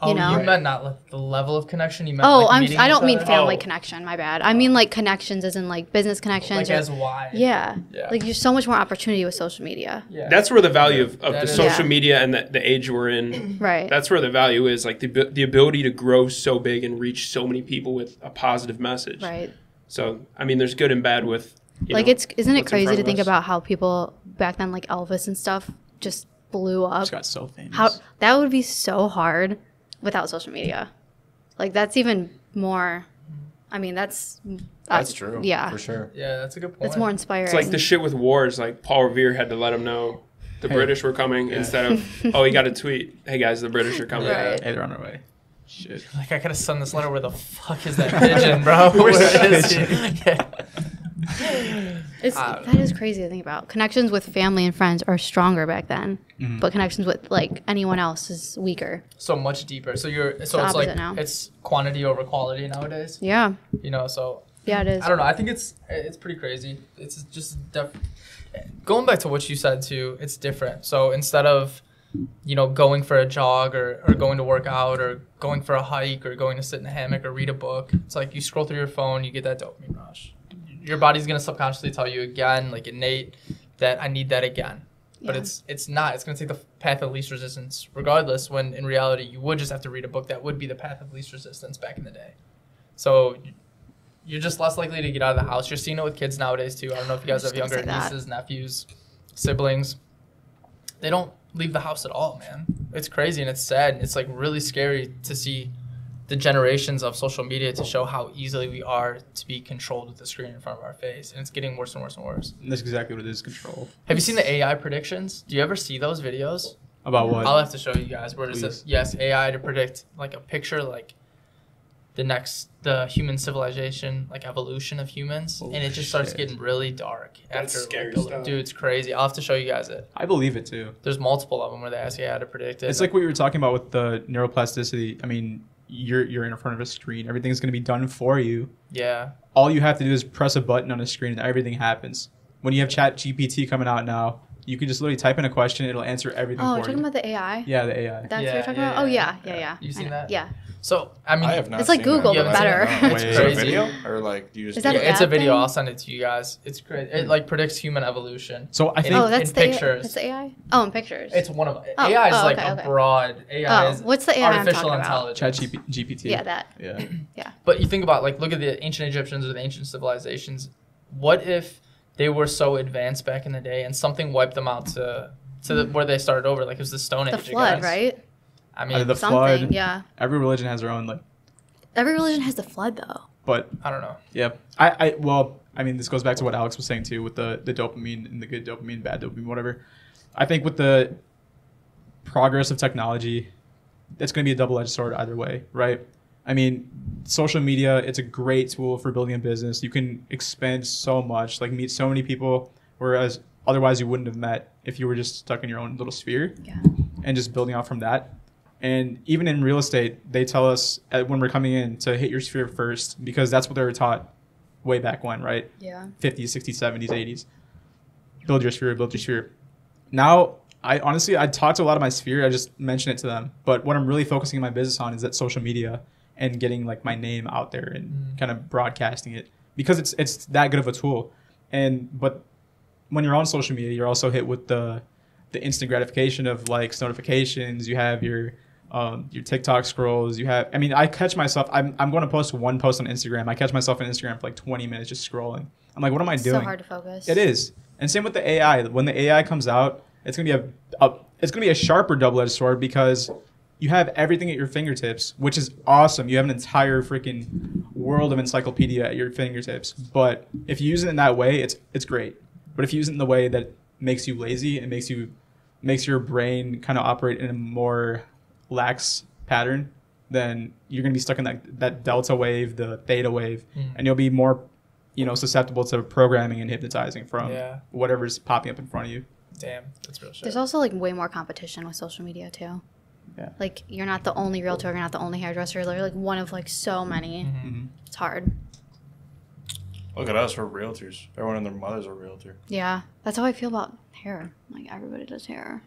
Oh, know? you meant not like the level of connection. You meant Oh, like meeting I each don't mean other? family Oh. connection. My bad. I mean like connections, as in like business connections. Like or- as wide. yeah. Yeah. Like there's so much more opportunity with social media. Yeah. That's where the value of That the is- social Yeah. media and the age we're in, Right. that's where the value is. Like, the ability to grow so big and reach so many people with a positive message. Right. So, I mean, there's good and bad with, Like know, isn't it what's in crazy front to of think us. about how people back then, like Elvis and stuff, just blew up? Just got so famous. How that would be so hard without social media. Like that's even more. I mean, that's true. Yeah, For sure. Yeah, that's a good point. that's more inspiring. It's like the shit with wars. Like, Paul Revere had to let him know the Hey. British were coming instead of, oh, he got a tweet. Hey, guys, the British are coming. Right. Hey, they're on their way. Shit. Like, I gotta send this letter. Where the fuck is that pigeon, bro? Where is he? Yeah. That is crazy to think about. Connections with family and friends are stronger back then, but connections with like anyone else is weaker. So much deeper. So it's like opposite now. it's quantity over quality nowadays. Yeah, You know, so yeah, it is. I don't know. I think it's pretty crazy. It's just going back to what you said too. It's different. So instead of going for a jog or going to work out or going for a hike or going to sit in a hammock or read a book, it's like you scroll through your phone, you get that dopamine rush. Your body's gonna subconsciously tell you again, like innate, that I need that again. But Yeah. it's not. It's gonna take the path of least resistance, regardless. When in reality, you would just have to read a book that would be the path of least resistance back in the day. So you're just less likely to get out of the house. You're seeing it with kids nowadays too. I don't know if you guys I was have just gonna younger say that. nieces, nephews, siblings. They don't leave the house at all, man. It's crazy and it's sad. And it's like really scary to see the generations of social media to show how easily we are to be controlled with the screen in front of our face. And it's getting worse and worse and worse. And that's exactly what it is, control. Have you seen the AI predictions? Do you ever see those videos? About what? I'll have to show you guys where it Please. says, yes, AI to predict like a picture, like the human civilization, like evolution of humans. Oh, and it just starts shit. getting really dark. That's after, scary like, stuff. Dude, it's crazy. I'll have to show you guys it. I believe it too. There's multiple of them where they ask AI to predict it. It's like what you were talking about with the neuroplasticity. I mean, you're in front of a screen. Everything's going to be done for you. yeah. All you have to do is press a button on a screen and everything happens. When you have Chat GPT coming out now, you can just literally type in a question. It'll answer everything Oh, for you're talking you. about the AI? Yeah, the AI. That's what Yeah, you're talking yeah, about? Oh, yeah, yeah, yeah. yeah. You I seen know. that? Yeah. So, I mean, I have not It's like seen Google, You but haven't seen better. that. It's Wait, is it a crazy. video? Or like, do you just Is that do a it? it's a bad video. thing? I'll send it to you guys. It's great. It like predicts human evolution. So I think Oh, that's in the pictures. That's the AI? Oh, in pictures. It's one of them. Oh, AI is oh, like okay, a okay. broad. AI Oh, is what's the AI I'm artificial talking about? intelligence. Chat GPT. yeah, that. Yeah. But you think about like look at the ancient Egyptians or the ancient civilizations. What if they were so advanced back in the day and something wiped them out to where they started over? Like it was the Stone The Age. I flood, guess. right? I mean, The Something, flood. yeah. Every religion has their own, like, Every religion has the flood, though. but I don't know. yeah. I mean, this goes back to what Alex was saying too with the dopamine and the good dopamine, bad dopamine, whatever. I think with the progress of technology it's going to be a double-edged sword either way, right? I mean, social media, it's a great tool for building a business. You can expand so much, like meet so many people, whereas otherwise you wouldn't have met if you were just stuck in your own little sphere and just building out from that. And even in real estate, they tell us when we're coming in to hit your sphere first, because that's what they were taught way back when, right? Yeah. 50s, 60s, 70s, 80s. Build your sphere, build your sphere. Now, I talk to a lot of my sphere. I just mention it to them. But what I'm really focusing my business on is that social media and getting like my name out there and kind of broadcasting it, because it's that good of a tool. But when you're on social media, you're also hit with the instant gratification of likes, notifications. You have your TikTok scrolls. I catch myself. I'm going to post one post on Instagram. I catch myself on Instagram for like 20 minutes just scrolling. I'm like, what am I doing? So hard to focus. It is. And same with the AI. When the AI comes out, it's gonna be a sharper double-edged sword, because you have everything at your fingertips, which is awesome. You have an entire freaking world of encyclopedia at your fingertips. But if you use it in that way, it's great. But if you use it in the way that makes you lazy and makes your brain kind of operate in a more lax pattern, then you're gonna be stuck in that delta wave, the theta wave, and you'll be more, susceptible to programming and hypnotizing from whatever's popping up in front of you. Damn, that's real shit. There's also like way more competition with social media too. Yeah. Like you're not the only realtor, you're not the only hairdresser. You're like one of like so many. Mm-hmm. It's hard. Look at us, we're realtors. Everyone and their mothers are realtor. Yeah, that's how I feel about hair. Like everybody does hair.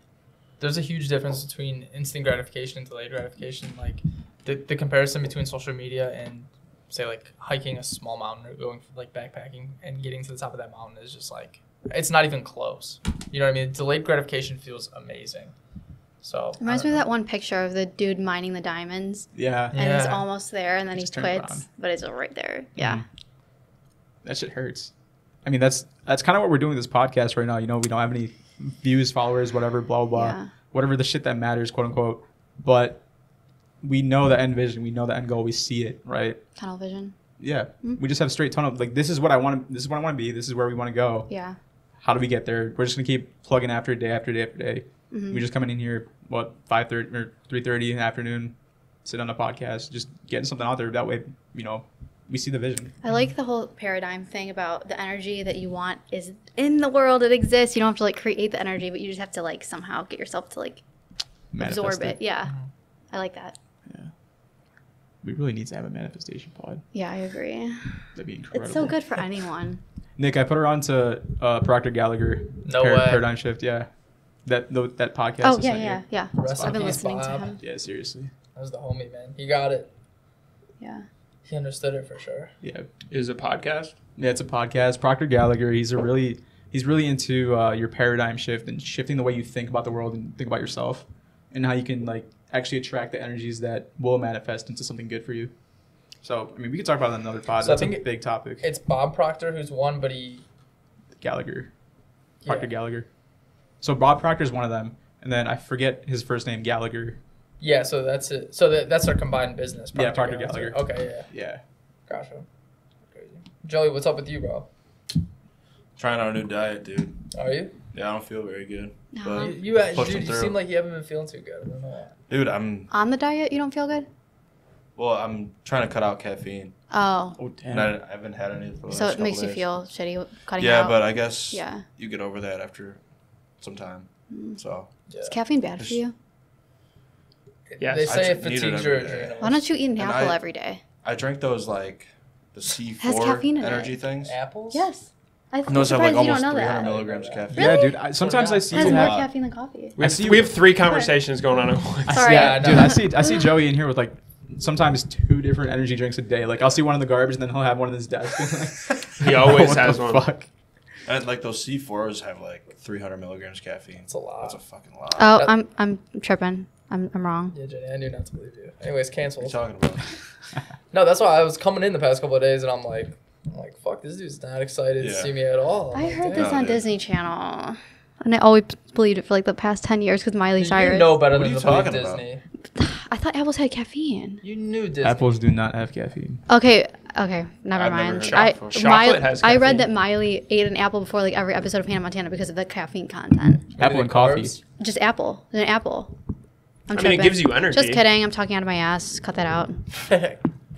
There's a huge difference between instant gratification and delayed gratification. Like the comparison between social media and say like hiking a small mountain or going like backpacking and getting to the top of that mountain is just like, it's not even close. You know what I mean? Delayed gratification feels amazing. So reminds me of that one picture of the dude mining the diamonds. Yeah. And he's almost there, and then Just he turn quits, around. but it's right there. Yeah. That shit hurts. I mean, that's kind of what we're doing with this podcast right now. We don't have any views, followers, whatever, blah, blah, Yeah. blah. Whatever the shit that matters, quote unquote. But we know the end vision. We know the end goal. We see it, right? Tunnel vision. Yeah. We just have straight tunnel. Like, this is what I want to be. This is where we want to go. Yeah. How do we get there? We're just going to keep plugging after day after day after day. Mm-hmm. We just coming in here, 5:30 or 3:30 in the afternoon, sit on a podcast, just getting something out there. That way, we see the vision. I like the whole paradigm thing about the energy that you want is in the world. It exists. You don't have to like create the energy, but you just have to like somehow get yourself to like absorb Manifest it. Yeah. I like that. Yeah. We really need to have a manifestation pod. Yeah, I agree. That'd be incredible. It's so good for anyone. Nick, I put her on to Proctor Gallagher. No way. Paradigm Shift, yeah. That podcast. Oh, I yeah, sent you. yeah. Rest I've in been peace, listening to Bob. him. Yeah, seriously. That was the homie, man. He got it. Yeah. He understood it for sure. Yeah. Is it a podcast? Yeah, it's a podcast. Proctor Gallagher, he's really into your paradigm shift and shifting the way you think about the world and think about yourself, and how you can like actually attract the energies that will manifest into something good for you. So, I mean, we could talk about that in another pod. So That's I a think big topic. It's Bob Proctor who's one, but he... Proctor Yeah. Gallagher. So Bob Proctor is one of them, and then I forget his first name, Gallagher. Yeah, so that's it. So that's our combined business. Yeah, Proctor Gallagher. Okay, yeah. Yeah. Gotcha. Crazy. Joey, what's up with you, bro? Trying out a new diet, dude. Are you? Yeah, I don't feel very good. No. But You pushing dude, you through. seem like you haven't been feeling too good. I don't know why. Dude, I'm On the diet, you don't feel good? trying to cut out caffeine. Oh. Oh, And damn. I haven't had any for the So last it makes couple you days. feel shitty cutting it Yeah, out? but I guess Yeah. you get over that after some time. So Yeah. Is caffeine bad for you? Yes. They say I it need it fatigues your every day. adrenals. Why don't you eat an And apple I- every day? I drank those like the Has caffeine C4 in it. energy things. Apples? Yes. I'm And those have like surprised you don't almost know 300 that. milligrams of caffeine. Really? Yeah, dude. Sometimes I see It has you. more lot. caffeine than coffee. We have 3 conversations going on at once. Sorry. Yeah, I know. Dude, I see Joey in here with like sometimes 2 different energy drinks a day. Like I'll see one in the garbage, and then he'll have one in his desk. He always What has the one. Fuck? And like those C4s have like 300 milligrams caffeine. It's a lot. That's a fucking lot. Oh, That- I'm tripping. I'm wrong. Yeah, Jenny, I knew not to believe you. Anyways, What are you canceled. talking about? No, that's why I was coming in the past couple of days, and I'm like, fuck, this dude's not excited to Yeah. see me at all. I I'm heard like, this damn. on dude. Disney Channel, and I always believed it for like the past 10 years because Miley "Damn." Cyrus. You know better What are than you to believe talking about? Disney. I thought apples had caffeine. You knew Disney. Apples do not have caffeine. Okay, never I've never mind. heard I that before. Chocolate has I read caffeine. that Miley ate an apple before like every episode of Hannah Montana because of the caffeine content. Maybe Apple the and coffee. carbs. Just an apple. I I'm I mean, tripping. it gives you energy. Just kidding. I'm talking out of my ass. Cut that out.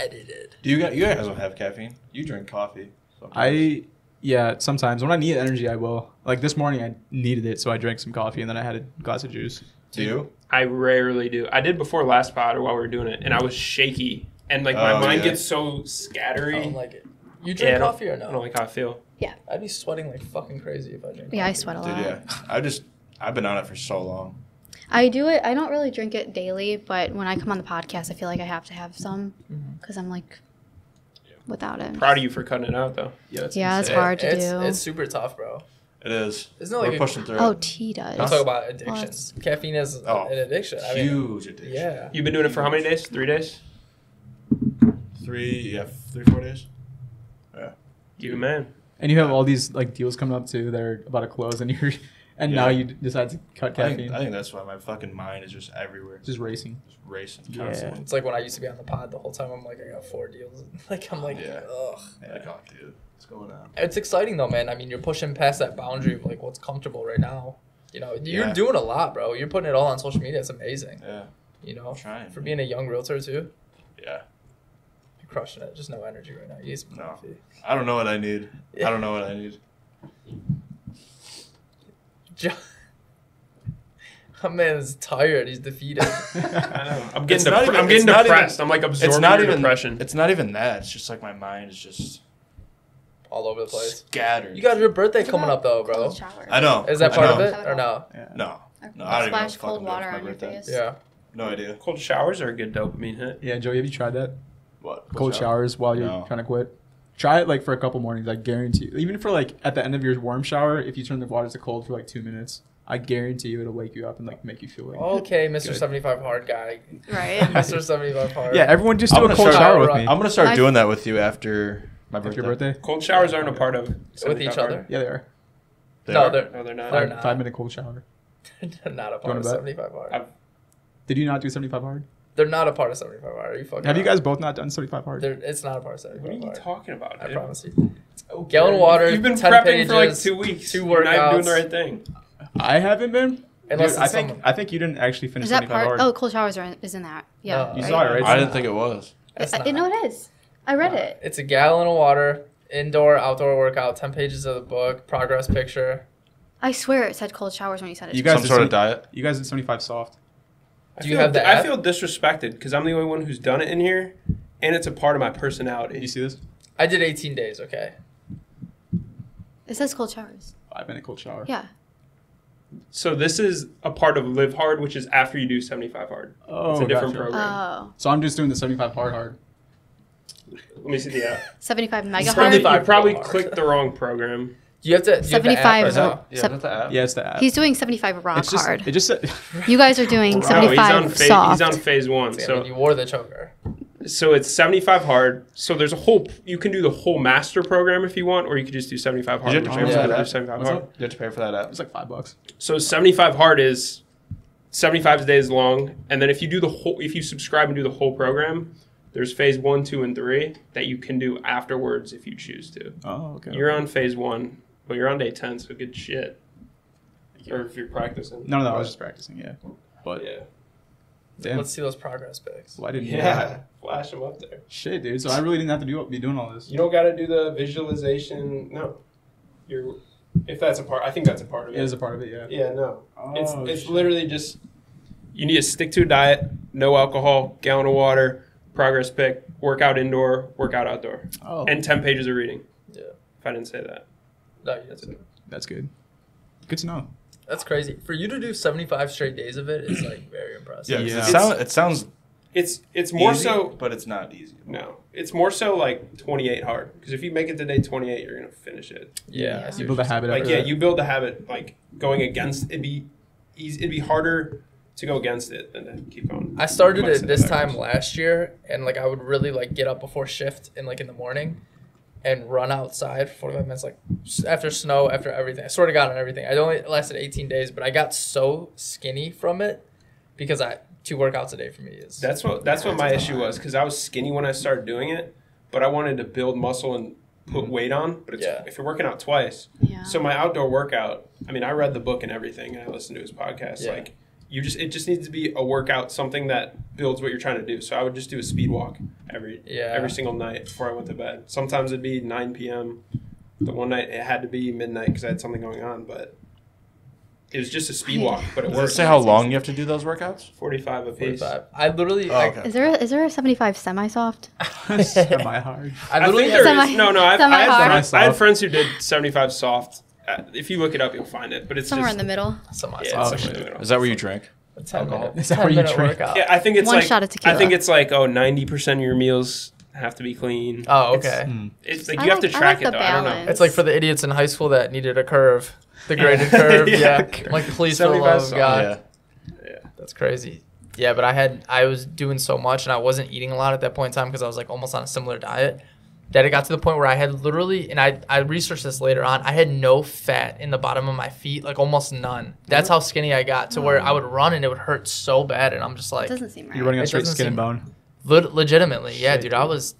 Edited. Do you guys don't have caffeine? You drink coffee. Sometimes. Yeah, sometimes when I need energy, I will. Like this morning, I needed it, so I drank some coffee and then I had a glass of juice. Do you? I rarely do. I did before last pod or while we were doing it, and I was shaky. And like my Oh, mind yeah. gets so I scattery. don't like it. You drink I don't- coffee or I don't no? like how I feel. I'd be sweating like fucking crazy if I drink Yeah, I coffee. sweat a Dude, lot. yeah. I've been on it for so long. I do it. I don't really drink it daily, but when I come on the podcast, I feel like I have to have some because I'm like without it. Proud of you for cutting it out though. Yeah, it's Yeah, it's insane. hard to do. It's super tough, bro. It is. Isn't it We're like pushing through Oh, it. tea does. I'm talking about Well, addictions. Caffeine is Oh, an addiction. I mean, Huge addiction. yeah. You've been doing it for how many days? 3 days? 3-4 days. You man. And you have all these like deals coming up too that are about to close, and now Yeah. you decide to cut I caffeine. think that's why my fucking mind is just everywhere. Just racing. Just racing Yeah. constantly. It's like when I used to be on the pod the whole time. I'm like, I got 4 deals. Like, I'm like, Yeah. ugh. Like, oh, dude, what's going on? It's exciting though, man. I mean, you're pushing past that boundary of like what's comfortable right now. You know, you're Yeah. doing a lot, bro. You're putting it all on social media. It's amazing. Yeah. You know, I'm trying. for being a young realtor too, Yeah. you're crushing it. Just no energy right now. You need some No. coffee. I don't know what I need. Yeah. I don't know what I need. My man is tired. He's defeated. I know. I'm It's getting not even- I'm getting it's not depressed. even- I'm like absorbing It's not your even depression. It's not even that. It's just like my mind is just All over the place. scattered. You got your birthday coming up though, bro. Cold shower. I know. Is that I part know. of it or no? Yeah. No. Or No, I don't even know splash what the fuck cold I'm doing water for my on your birthday. face. Yeah. No idea. Cold showers are a good dopamine hit. Yeah, Joey, have you tried that? What? Cold showers while you're No. trying to quit. Try it like for a couple mornings. I guarantee you. Even for like at the end of your warm shower, if you turn the water to cold for like 2 minutes, I guarantee you it'll wake you up and like make you feel like. Okay, Mr. Good. 75 hard guy. Right. Mr. 75 hard. Yeah, everyone just I'm do a gonna cold start- shower with Right. me. I'm gonna start I- doing that with you after my After birthday. your birthday? Cold showers aren't a part of With 75 each hard. other? Yeah, they are. No, they're No, they're not. They're 5 not. minute cold shower. not a You part wanna of bet? 75 hard. I've- Did you not do 75 hard? They're not a part of 75 hard. Are you fucking Have you around? guys both not done 75 hard? It's not a part of What 75 are you hard. talking about, I dude? promise you. Gallon of water. You've been 10 prepping pages, for like 2 weeks. 2 You're not even doing workouts. the right thing. I haven't been. Unless Dude, it's I think someone- I think you didn't actually finish Is that 75 part? hard. Oh, cold showers is in that. Yeah. No. You right? saw it, right? I didn't think it was. It's I not. didn't know it is. I read it. It's a gallon of water, indoor, outdoor workout, 10 pages of the book, progress picture. I swear it said cold showers when you said it. You to me. guys Some sort of diet. You guys did 75 soft. Do you have the I app? feel disrespected because I'm the only one who's done it in here, and it's a part of my personality. You see this? I did 18 days, okay? It says cold showers. 5 minute cold shower. Yeah. So this is a part of Live Hard, which is after you do 75 hard. Oh, It's a different gotcha. program. Oh. So I'm just doing the 75 hard. Let me see the app. 75 mega You probably, hard. you probably hard. clicked the wrong program. Do you have to? Do you have the app 75 or is no? up. Yeah, Sep- is that the app? Yeah, it's the app. He's doing 75 rock It's just, hard. It just said. You guys are doing No, 75 soft. He's on phase one. Yeah, but you So wore the choker. it's 75 hard. So there's a whole. You can do the whole master program if you want, or you could just do 75 hard. Did Which you I have to was pay gonna for do that? 75 What's hard. up? You have to pay for that app. It's like $5. So 75 hard is 75 days long, and then if you do the whole, if you subscribe and do the whole program, there's phase 1, 2, and 3 that you can do afterwards if you choose to. Oh, okay. You're on phase 1, but you're on day 10, so good shit. Or if you're practicing. No, I was just practicing. Yeah. But Yeah. damn, Let's see those progress pics. why didn't you? Yeah. Flash them up there. Shit, dude. So I really didn't have to be doing all this. You don't got to do the visualization. No. You're. If that's a part, I think that's a part of it. It is a part of it. Yeah. Yeah, no. Oh, It's shit. literally just you need to stick to a diet, no alcohol, gallon of water, progress pick, workout indoor, workout outdoor, Oh, and 10 pages of reading. Yeah. If I didn't say that. No, that's, that's good. Good to know. that's crazy. For you to do 75 straight days of it is like very impressive. Yeah, 'cause Yeah. It sounds It's more easy, so but it's not easy. no. It's more so like 28 hard because if you make it to day 28, you're gonna finish it. Yeah. I see You what build a you're saying. habit. Like after yeah, that. you build the habit like going against it'd be easy. It'd be harder to go against it than to keep going. I started You might it say this that time backwards. last year, and like I would really like get up before shift and like in the morning, and run outside for 45 minutes, like after snow, after everything. I swear to God on everything. I only lasted 18 days, but I got so skinny from it because 2 workouts a day for me is. That's what my issue was because I was skinny when I started doing it, but I wanted to build muscle and put weight on. But it's, Yeah. if you're working out twice, Yeah. so my outdoor workout. I mean, I read the book and everything, and I listened to his podcast. Yeah. Like, it just needs to be a workout, something that builds what you're trying to do. So I would just do a speed walk every single night before I went to bed. Sometimes it'd be 9 p.m. The one night it had to be midnight because I had something going on, but it was just a speed walk. But it Does it worked. say how long you have to do those workouts? 45 apiece. 45. I literally, Oh, okay. Is there a 75 semi-soft? Semi-hard. I I literally think there Semi- is. No, semi-hard. I had friends who did 75 soft. If you look it up, you'll find it. But it's Somewhere just, in the middle. Semi Yeah, soft. it's somewhere in the middle. Is that where you drink? A 10 alcohol? minute, Is that where you 10-minute drink? workout. Yeah, I think it's One like shot of tequila. I think it's like 90% of your meals have to be clean. Oh, okay. It's like I you have to like- I track like it the though. I don't know. balance. It's like for the idiots in high school that needed a curve. The graded curve. Yeah. Yeah. Like, please, for the 75 love of soft. God. Yeah. That's crazy. Yeah, but I was doing so much and I wasn't eating a lot at that point in time because I was like almost on a similar diet that it got to the point where I had literally, and I researched this later on, I had no fat in the bottom of my feet, like almost none. That's how skinny I got to where I would run and it would hurt so bad. And I'm just It like, doesn't seem right. You're running on It straight doesn't skin and seem- bone. legitimately, yeah, Shit, dude, I was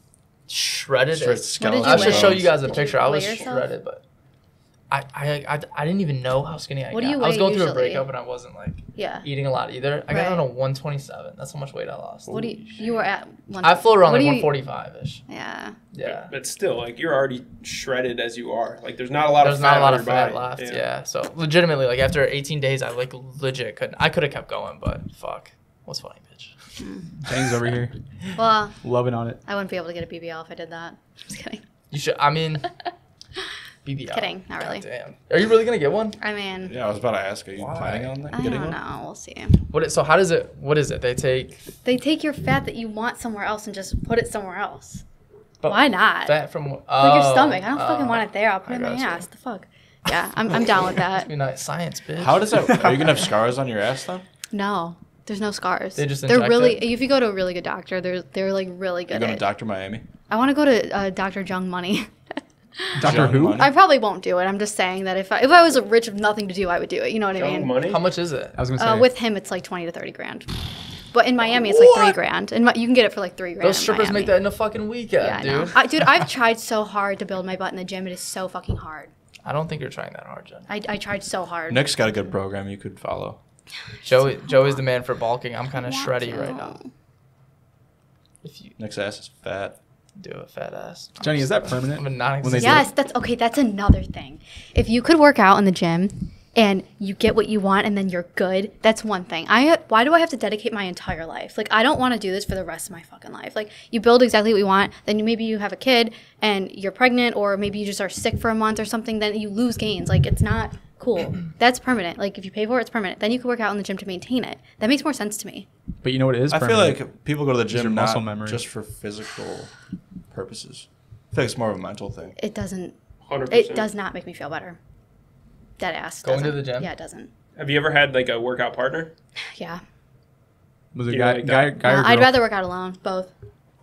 shredded. Straight as- skeleton you I should weigh? show you guys a Did you picture. I was weigh yourself? shredded, but I didn't even know how skinny I What got. do you I was weigh going through a usually? breakup and I wasn't like Yeah. eating a lot either. I got Right. down to 127. That's how much weight I lost. What do you were at? I flew around what like do you- 145 ish. Yeah. Yeah. But still, like you're already shredded as you are. Like there's not a lot There's of fat not a lot on of your fat body. left. Yeah. So legitimately, like after 18 days, I like legit couldn't. I could have kept going, but fuck. What's funny, bitch? James over here, Well, loving on it. I wouldn't be able to get a BBL if I did that. Just kidding. You should. I mean, BBL. Kidding, not really. Damn. Are you really gonna get one? I mean, Yeah, I was about to ask. Are you Why? planning on that? I Getting don't one? know. We'll see. So how does it? What is it? They take They take your fat that you want somewhere else and just put it somewhere else. But Why not? fat from Like your stomach. I don't fucking oh, want it there. I'll put it in my gotcha. ass. The fuck. Yeah, I'm down with that. Be nice science, bitch. How does that? Are you gonna have scars on your ass then? No, there's no scars. They just they're inject really. it? If you go to a really good doctor, they're like really You're good going to at. Dr. Miami. I want to go to Dr. Jung Money. Doctor Young Who? Money? I probably won't do it. I'm just saying that if I was rich with nothing to do, I would do it. You know what I Young mean? money. How much is it? I was gonna say. With him, it's like 20 to 30 grand. But in Miami, it's like $3,000, and you can get it for like $3,000. Those in strippers Miami. make that in a fucking weekend, Yeah, I know. dude. Dude, I've tried so hard to build my butt in the gym. It is so fucking hard. I don't think you're trying that hard, Jen. I tried so hard. Nick's got a good program you could follow. Joey's the man for bulking. I'm kind of Want shreddy to. right now. If you Nick's ass is fat. do a fat ass. Jenny, is that permanent? I'm a non When they do Yes, that's okay. That's another thing. If you could work out in the gym and you get what you want and then you're good, that's one thing. Why do I have to dedicate my entire life? Like, I don't want to do this for the rest of my fucking life. Like, you build exactly what you want, then maybe you have a kid and you're pregnant, or maybe you just are sick for a month or something, then you lose gains. Like, it's not cool. That's permanent. Like, if you pay for it, it's permanent. Then you can work out in the gym to maintain it. That makes more sense to me. But you know what it is? I feel permanent? like people go to the your gym muscle not memory. just for physical purposes. I feel like it's more of a mental thing. It doesn't, 100%. it does not make me feel better. Dead ass. Going to doesn't. the gym? Yeah, it doesn't. Have you ever had like a workout partner? Yeah. Was it You guy, like guy, that? guy or girl? I'd rather work out alone. Both.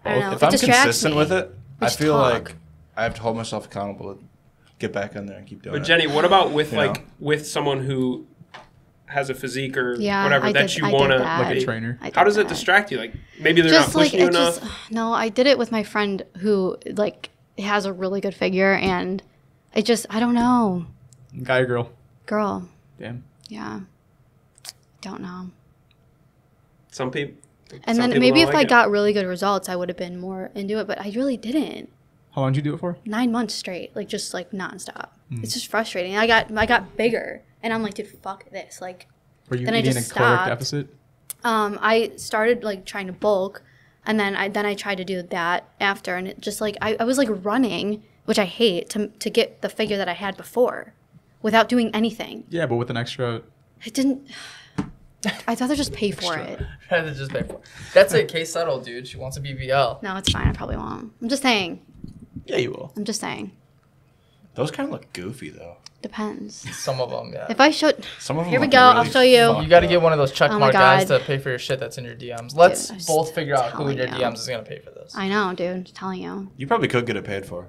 I don't know. If It I'm distracts consistent me. with it, I Just feel talk. like I have to hold myself accountable to get back in there and keep doing But it. Jenny, what about with You like know? with someone who has a physique or Yeah, whatever I that did- you I did want to that. Like a trainer. I did How does it that. distract you? Like maybe they're Just not like pushing you it enough. just no. I did it with my friend who like has a really good figure, and it just I don't know, Guy or girl? girl. Damn. Yeah, don't know. Some people. And some then people maybe don't if like I it. got really good results, I would have been more into it. But I really didn't. How long did you do it for? 9 months straight, like just like nonstop. Hmm. It's just frustrating. I got bigger, and I'm like, dude, fuck this. Like, Were you Then I eating just a caloric stopped. deficit? I started like trying to bulk, and then I tried to do that after, and it just like I was like running, which I hate, to get the figure that I had before, without doing anything. Yeah, but with an extra. It didn't. I'd rather just pay for it. Rather just pay for it. That's it. Case settled, dude. She wants a BBL. No, it's fine. I probably won't. I'm just saying. Yeah, you will. I'm just saying. Those kind of look goofy though. Depends. Some of them, yeah. If I showed, Some of them. Here we look go, I'll really show you. fucked You got to up. get one of those check Oh my mark guys God. to pay for your shit that's in your DMs. Let's I'm just both figure out who in your telling you. DMs is gonna pay for this. I know, dude. I'm just telling you. You probably could get it paid for,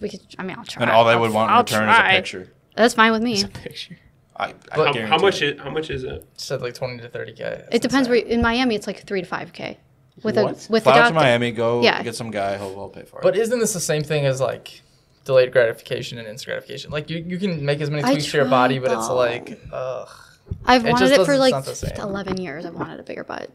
We could. I mean, I'll try. and all they would want in I'll return is try. a picture. That's fine with me. Picture. I But guarantee How much it. is how much is it? Said like 20 to 30K. It depends. Where in Miami, it's like 3 to 5K. With What? a with Fly a out doctor. to Miami, go Yeah. get some guy. He'll pay for it. But isn't this the same thing as like delayed gratification and instant gratification? Like you can make as many I tweaks to your body, but tried, it's though. like, ugh. I've It wanted just it doesn't- for it's like not the same. 11 years. I've wanted a bigger butt.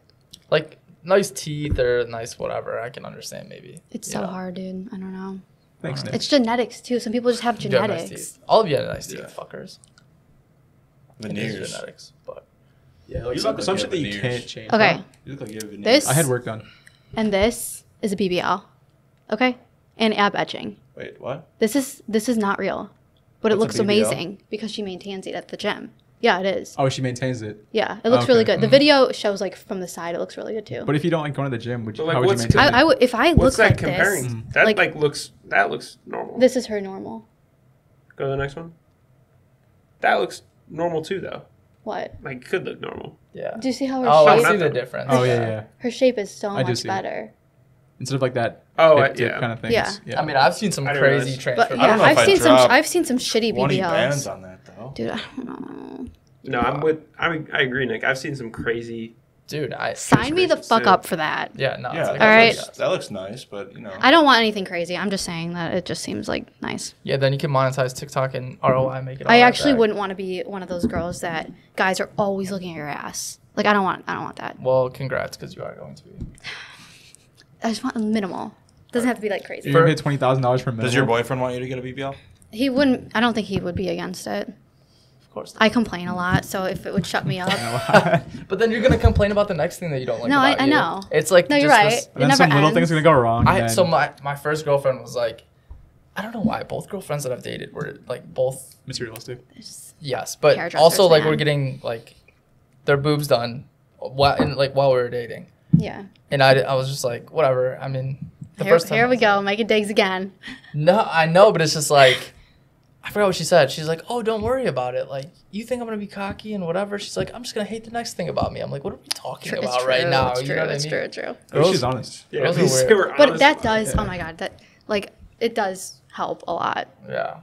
Like nice teeth or nice whatever. I can understand maybe. It's You so know? hard, dude. I don't know. Thanks, Nick. It's genetics too. Some people just have You do have nice genetics. teeth. All of you have nice teeth, Yeah. fuckers. It is Veneers. genetics, but Yeah, like You some, look some like shit that you you have can't veneers. change. Okay, You look like you have veneers. This- I had work done. and this is a BBL. Okay, and ab etching. Wait, what? This is not real, but it What's looks a BBL? amazing because she maintains it at the gym. Yeah, it is. Oh, she maintains it. Yeah, it looks really Okay. good. The video shows like from the side. It looks really good too. But if you don't like going to the gym, would you, But, like, how would you what's maintain it? I would if I What's look that like comparing? this. That like- looks normal. This is her normal. Go to the next one. That looks normal too, though. What? Like it could look normal. yeah. Do you see how her Oh, I shape? see not the that- difference. Oh yeah, yeah. Her shape is so I do much see it. better. Instead of like that Oh, hip dip yeah. kind of thing. Yeah. I mean, I've seen some I didn't crazy realize. But transformations. I yeah, don't know if I've I'd seen some. drop I've seen some shitty 20 bands BBLs. on that though. Dude, I don't know. No, I agree, Nick. I've seen some crazy. Dude, Sign me the Transformations, fuck too. up for that. yeah, no. Yeah, It's like, All right. that looks nice, but you know. I don't want anything crazy. I'm just saying that it just seems like nice. Yeah, then you can monetize TikTok and ROI, make it. All I right actually back. wouldn't want to be one of those girls that guys are always looking at your ass. Like I don't want that. Well, congrats, because you are going to be. I just want minimal. Doesn't have to be like crazy. You're gonna pay $20,000 for minimum. Does your boyfriend want you to get a BBL? He wouldn't. I don't think he would be against it. Of course. I complain a lot, so if it would shut me up. But then you're gonna complain about the next thing that you don't like. No, about I you. know. It's like No, you're just right. this- And then It some never little ends. things are gonna go wrong. I and so my first girlfriend was like, I don't know why both girlfriends that I've dated were like both materialistic. yes, but Hairdressers, also like man. we're getting like their boobs done while we were dating, Yeah. and I was just like whatever. I mean, the Here, first time here I we was go. like, Making digs again. no, I know, but it's just like I forgot what she said. She's like, oh, don't worry about it. Like you think I'm gonna be cocky and whatever. She's like, I'm just gonna hate the next thing about me. I'm like, what are we talking It's about right now? It's You true. know what I It's mean? true. It's true. At least Girls- she's honest. Yeah, Those at are least weird. they were But honest that about does. it. Oh my god. That like it does help a lot. Yeah.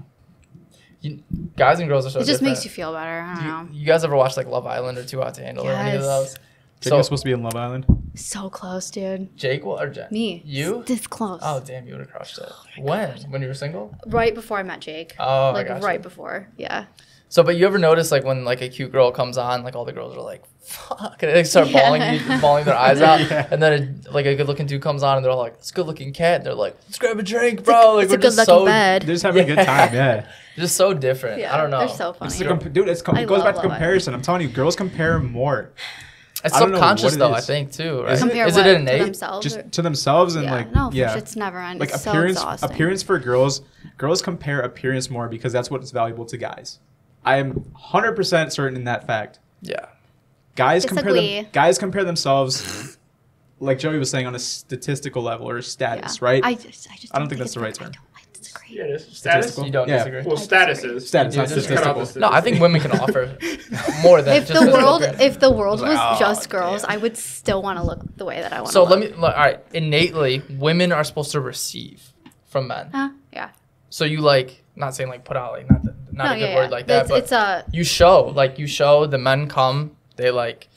Guys and girls are so It just different. makes you feel better. I don't know. You guys ever watch like Love Island or Too Hot to Handle or any of Yes. those? Jake So was supposed to be in Love Island. So close, dude. Jake or Jen? Me. You? This close. Oh damn, you would have crushed it. When you were single? Right before I met Jake. Oh, I like gotcha. right before. Yeah. So, but you ever notice like when like a cute girl comes on, like all the girls are like, "Fuck," and they start Yeah. bawling their eyes out, Yeah. and then like a good-looking dude comes on, and they're all like, "It's a good-looking cat," and they're like, "Let's grab a drink, bro." Like It's a we're just good looking so bed. They're just having a good time. Yeah. just so different. Yeah, I don't know. They're so funny. It's the dude, it I goes love back to Love Island. comparison. I'm telling you, girls compare more It's I don't know subconscious what it though, I is. think too. Right? Is it- Compare Is what it to innate? themselves? just or- to themselves and yeah. like no, yeah. it's never end. Like It's appearance, so exhausting. appearance for girls. Girls compare appearance more because that's what's valuable to guys. I am 100% certain in that fact. Yeah. Guys compare Disagree. them. Guys compare themselves, like Joey was saying, on a statistical level or status, Yeah. right? I just I don't think that's it's the right better. term. I disagree. Yeah, it is. Status. Statistical? You don't Yeah. disagree? Well, I status disagree. is. Status, You not do Just cut out statistical. the No, I think women can offer more than If just the physical world, appearance. if the world was Oh, just girls, damn. I would still want to look the way that I want. So to let me. All right. Innately, women are supposed to receive from men. Yeah. So you like not saying like put out like not a good word like that, but It's a you show the men come, they like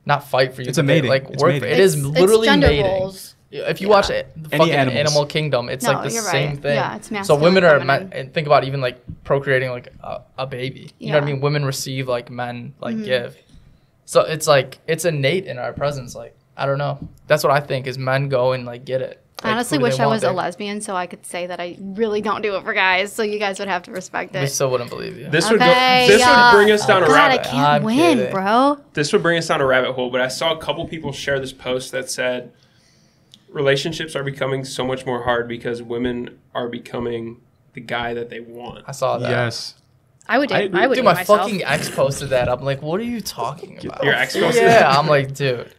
not fight for you. It's a but they, mating. like It's work. mating. For, it is it's literally gender mating. roles. If you Yeah. watch it, the fucking animals. Animal Kingdom, it's No, like the you're same right. thing. Yeah, it's so masculine, women are feminine. and think about even like procreating like a baby. You know what I Yeah. mean? Women receive like men like Mhm. give. So it's like it's innate in our presence. Like I don't know. That's what I think is men go and like get it. I Like, honestly who do they wish I want was a there? lesbian so I could say that I really don't do it for guys. So you guys would have to respect We it. still wouldn't believe you. This would Okay, this yeah. would bring us down a God, I rabbit. can't I'm win, kidding. bro. This would bring us down a rabbit hole. But I saw a couple people share this post that said relationships are becoming so much more hard because women are becoming the guy that they want. I saw that. Yes. I would. I I, agree. would Dude, do my myself. fucking ex posted that. I'm like, what are you talking about? Your ex posted Yeah, that? I'm like, dude.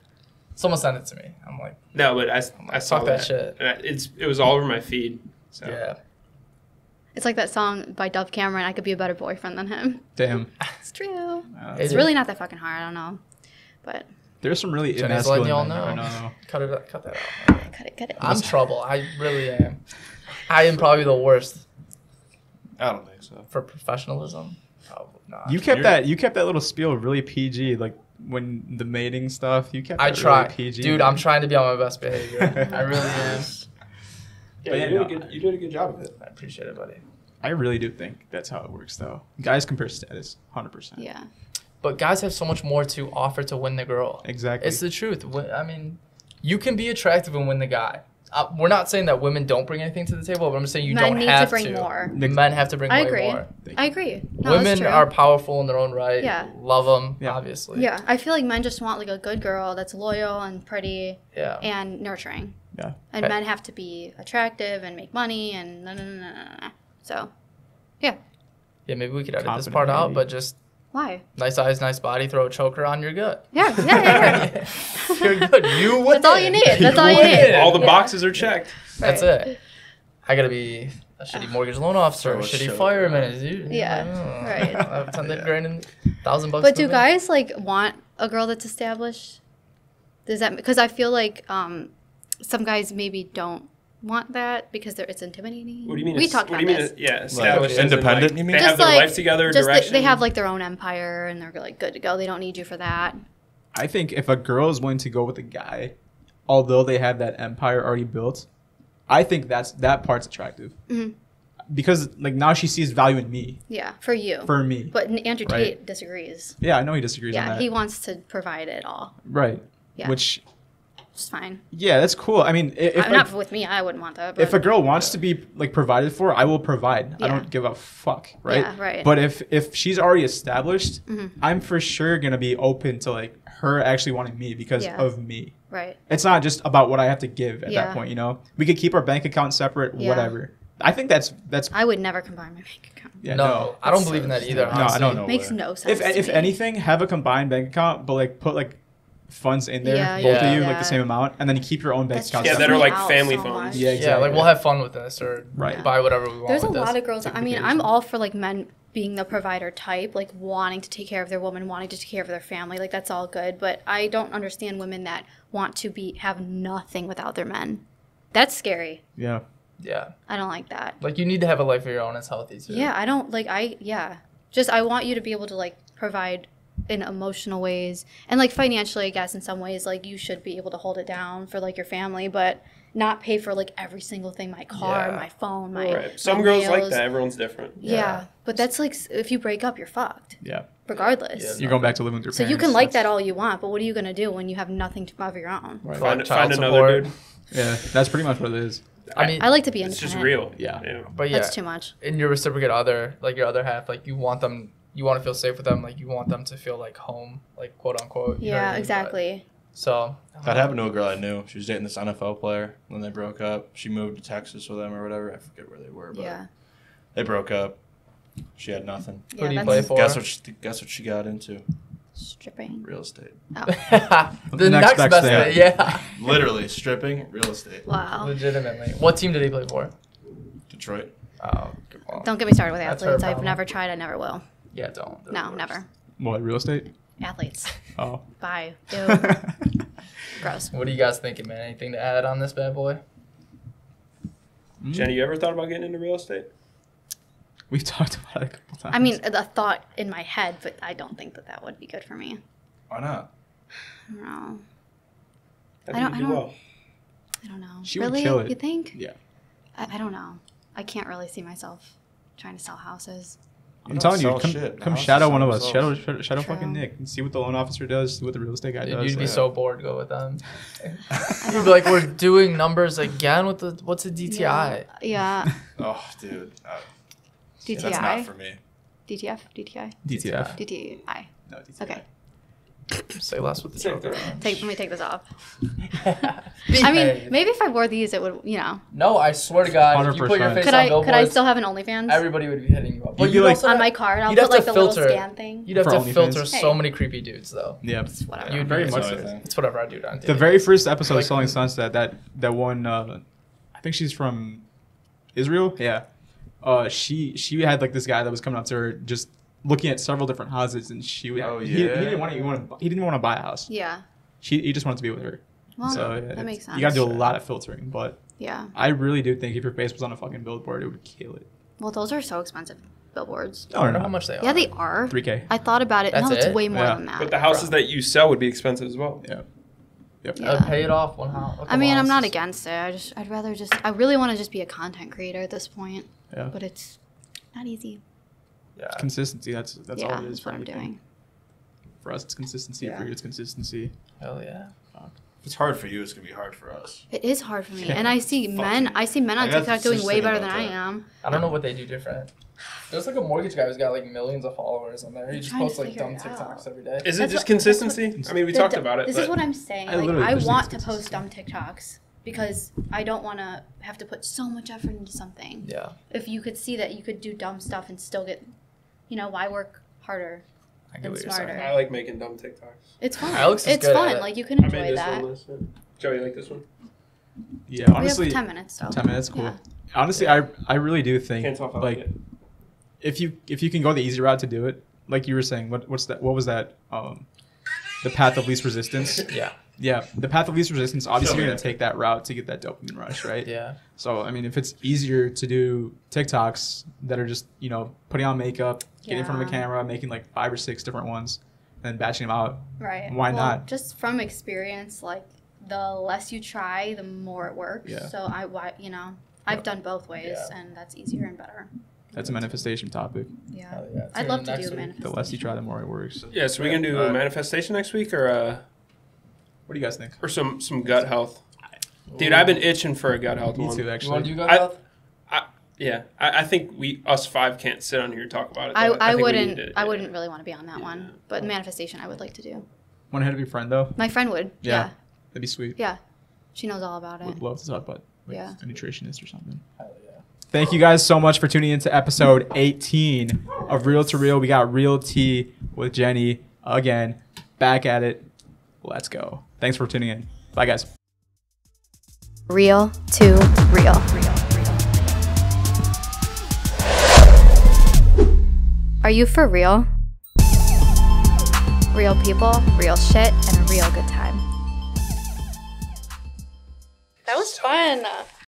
Someone sent it to me. I'm like, No, but I saw Fuck that shit. And it was all over my feed. So. yeah. It's like that song by Dove Cameron. I could be a better boyfriend than him. Damn. It's true. Uh, It's It really not that fucking hard. I don't know, but there's some really Jenny's emasculine letting y'all men. I know. know. Cut that out. cut it. I'm trouble. I really am. I am probably the worst I don't think so. for professionalism. Probably not. You kept You're- that little spiel really PG, like when the mating stuff. You kept. I that try, really PG. dude. I'm trying to be on my best behavior. I really am. Yeah, yeah, you did a good job of it. I appreciate it, buddy. I really do think that's how it works, though. Guys compare status, 100%. Yeah. but guys have so much more to offer to win the girl. Exactly. It's the truth. I mean, you can be attractive and win the guy. We're not saying that women don't bring anything to the table, but I'm saying you Men don't need have to bring more. Men have to bring I way agree. more. I agree. No, that's Women true. are powerful in their own right. Yeah. Love them, Yeah. obviously. Yeah, I feel like men just want like a good girl that's loyal and pretty Yeah. and nurturing. Yeah. And Okay. men have to be attractive and make money and no. So, Yeah, maybe we could edit this Confident, part out, maybe. but just why? nice eyes, nice body, throw a choker on, you're good. Yeah. You're good. You win. That's all you need. That's all you win. need. All the Yeah. boxes are checked. That's it. I gotta be a shitty mortgage loan officer, a Throw a shitty choker fireman. Dude. Yeah, right. I have 10 grand and $1,000 But to do me. guys like want a girl that's established? Does that because I feel like some guys maybe don't want that because it's intimidating. What do you mean? We talked what about do you mean? this. Yeah, established. as in, independent, like, you mean? They Just have their like- life together. Just direction. they have like their own empire and they're like good to go. They don't need you for that. I think if a girl is willing to go with a guy, although they have that empire already built, I think that part's attractive. Mhm. Because like now she sees value in me, Yeah, for you. for me. But Andrew Right. Tate disagrees. Yeah, I know he disagrees on Yeah, that. he wants to provide it all. Right. Yeah. Which, It's fine. yeah, that's cool. I mean, if like, Not with me. I wouldn't want that. But if a girl wants to be like provided for, I will provide. I Yeah. don't give a fuck, right? Yeah, right. But if she's already established, Mhm. I'm for sure gonna be open to like her actually wanting me because Yeah. of me. right. It's not just about what I have to give at Yeah. that point, you know. We could keep our bank account separate, Yeah. whatever. I think that's I would never combine my bank account. yeah, no, I don't believe in that either. No, I honestly. don't know. Makes way. no sense. If to me. anything, have a combined bank account, but like put like funds in there, Yeah, both you of do you, like that. the same amount, and then you keep your own bank That's account. Yeah, just that are me like out family so phones. much. Yeah, Yeah, exactly. like we'll have fun with this or Right. buy whatever we want. There's a with lot this. of girls. I mean, vacation. I'm all for like men being the provider type, like wanting to take care of their woman, wanting to take care of their family. Like that's all good. But I don't understand women that want to have nothing without their men. That's scary. Yeah. Yeah, I don't like that. like you need to have a life of your own. It's healthy too. Yeah, I don't like. Just I want you to be able to like provide in emotional ways and like financially, I guess in some ways, like you should be able to hold it down for like your family, but not pay for like every single thing, my car, Yeah. my phone, my Right. Some my girls like nails. that. Everyone's different. Yeah. Yeah. But that's like if you break up, you're fucked. Yeah. Regardless. Yeah. You're going back to living with your So parents. you can like That's- that all you want, but what are you gonna do when you have nothing of your own? Right. Find Find child another support. dude. Yeah, that's pretty much what it is. I mean, I like to be It's independent. just real. Yeah. but yeah, That's too much. in your reciprocate other, like your other half, like you want them, you want to feel safe with them, like you want them to feel like home, like quote unquote. you know what I Yeah, mean? But- exactly. So That happened to a girl I knew. She was dating this NFL player. When they broke up, she moved to Texas with him or whatever. I forget where they were, but Yeah. they broke up. She had nothing. Who do you that's play for? Guess what she got into? stripping. Real estate. the Next next best best thing. thing, yeah. Literally stripping real estate. Wow. Legitimately. What team did he play for? Detroit. Oh, well, Don't get me started with That's her athletes. I've problem. never tried, I never will. yeah, don't. They're No, the never. worst. What, real estate? Athletes. Oh. Bye. Ew. Gross. What are you guys thinking, man? Anything to add on this bad boy? Jenny, you ever thought about getting into real estate? We've talked about it a couple times. I mean, the thought in my head, but I don't think that would be good for me. Why not? I don't know. I I think don't- you do I don't- well. I don't know. She would really? kill it. You think? Yeah. I don't know. I can't really see myself trying to sell houses. I'm telling you, Sell come, shit. come Houses shadow sell one of us. themselves. Shadow True. fucking Nick. And see what the loan officer does, see what the real estate guy Dude, does. you'd be like- so bored. Go with them. You'd be like, we're doing numbers again with the what's a DTI? Yeah. Oh, dude. DTI. That's not for me. DTF? DTI? DTF. DTI. No, DTF. Okay. Say less with the Take joker. that. Let me take this off. Behave. I mean, maybe if I wore these, it would, No, I swear to God, if you put your 100%. face Could on I billboards, still have an OnlyFans? everybody would be hitting you up. But You'd be you'd like- also on have- my card, I'll you'd have put like to the little filter. scan thing. You'd have For to OnlyFans. filter so Hey. many creepy dudes, though. Yeah. Whatever. You'd Very be much so- so. It's whatever I do on The dating. very first episode Like- of Selling Sunset, that one, I think she's from Israel. Yeah. She had like this guy that was coming up to her just looking at several different houses, and he Oh, he yeah? didn't want to buy a house. Yeah. He just wanted to be with her. Well, So yeah, that it's- makes sense. You gotta do a lot of filtering, but Yeah. I really do think if your face was on a fucking billboard, it would kill it. Well, those are so expensive billboards. I don't know how much they are. Yeah, they are. 3K. I thought about it. That's no, it's it? way more Yeah. than that. But the houses that you sell would be expensive as well. Yeah. Yep. Yeah. I'd pay it off one house. I mean, I'm not against it. I'd rather I really want to just be a content creator at this point. Yeah. But it's not easy. Yeah. Consistency. That's yeah, all it is that's for what I'm everything. doing. For us, it's consistency. Yeah. For you, it's consistency. Hell yeah. If it's hard for you, it's gonna be hard for us. It is hard for me, Yeah. and I see men on I got TikTok doing this way thing better than about I that. am. I don't know what they do different. There's like a mortgage guy who's got like millions of followers on there. He just trying to posts like figure dumb it TikToks out. every day. Is it That's just what- consistency? I mean, we talked about it. This but is what I'm saying. I Like, literally I just want think to it's post dumb TikToks because I don't want to have to put so much effort into something. Yeah. If you could see that you could do dumb stuff and still get, why work harder? I get And what you're smarter. saying. I like making dumb TikToks. It's fun. Alex is It's good at fun. it. Like, you can I enjoy made this that. one list. Joey, you like this one? Yeah, We honestly, have 10 minutes, though. 10 minutes, cool. Yeah. Honestly, I really do think Can't tell if I like like it. if you can go the easy route to do it, like you were saying, what was that? The path of least resistance. Yeah. Yeah, the path of least resistance. Obviously, Sure. you're gonna take that route to get that dopamine rush, right? Yeah. So I mean, if it's easier to do TikToks that are just putting on makeup, getting in front of a Yeah. camera, making like 5 or 6 different ones, and batching them out. Right. Why Well, not? Just from experience, like, the less you try, the more it works. Yeah. So I've done both ways, Yeah. and that's easier and better. That's a manifestation topic. Yeah. Hell yeah. I'd Tune love in to next do week. manifestation. The less you try, the more it works. Yeah, so we're going to do a manifestation next week or What do you guys think? some gut health? Dude, I've been itching for a gut health Me one. too, You want actually. to do gut I- health? Yeah, I think us 5 can't sit on here and talk about it. I though. think we wouldn't need to- I wouldn't really want to be on that Yeah. one, but manifestation I would like to do. Want to hit up your friend though? My friend would. Yeah. That'd be sweet. Yeah. She knows all about it. Would love to talk about like, Yeah. a nutritionist or something. Hell yeah. Thank you guys so much for tuning into episode 18 of Real to Real. We got Real Tea with Jenny again. Back at it. Let's go. Thanks for tuning in. Bye, guys. Real to real. Are you for real? Real people, real shit, and a real good time. That was fun.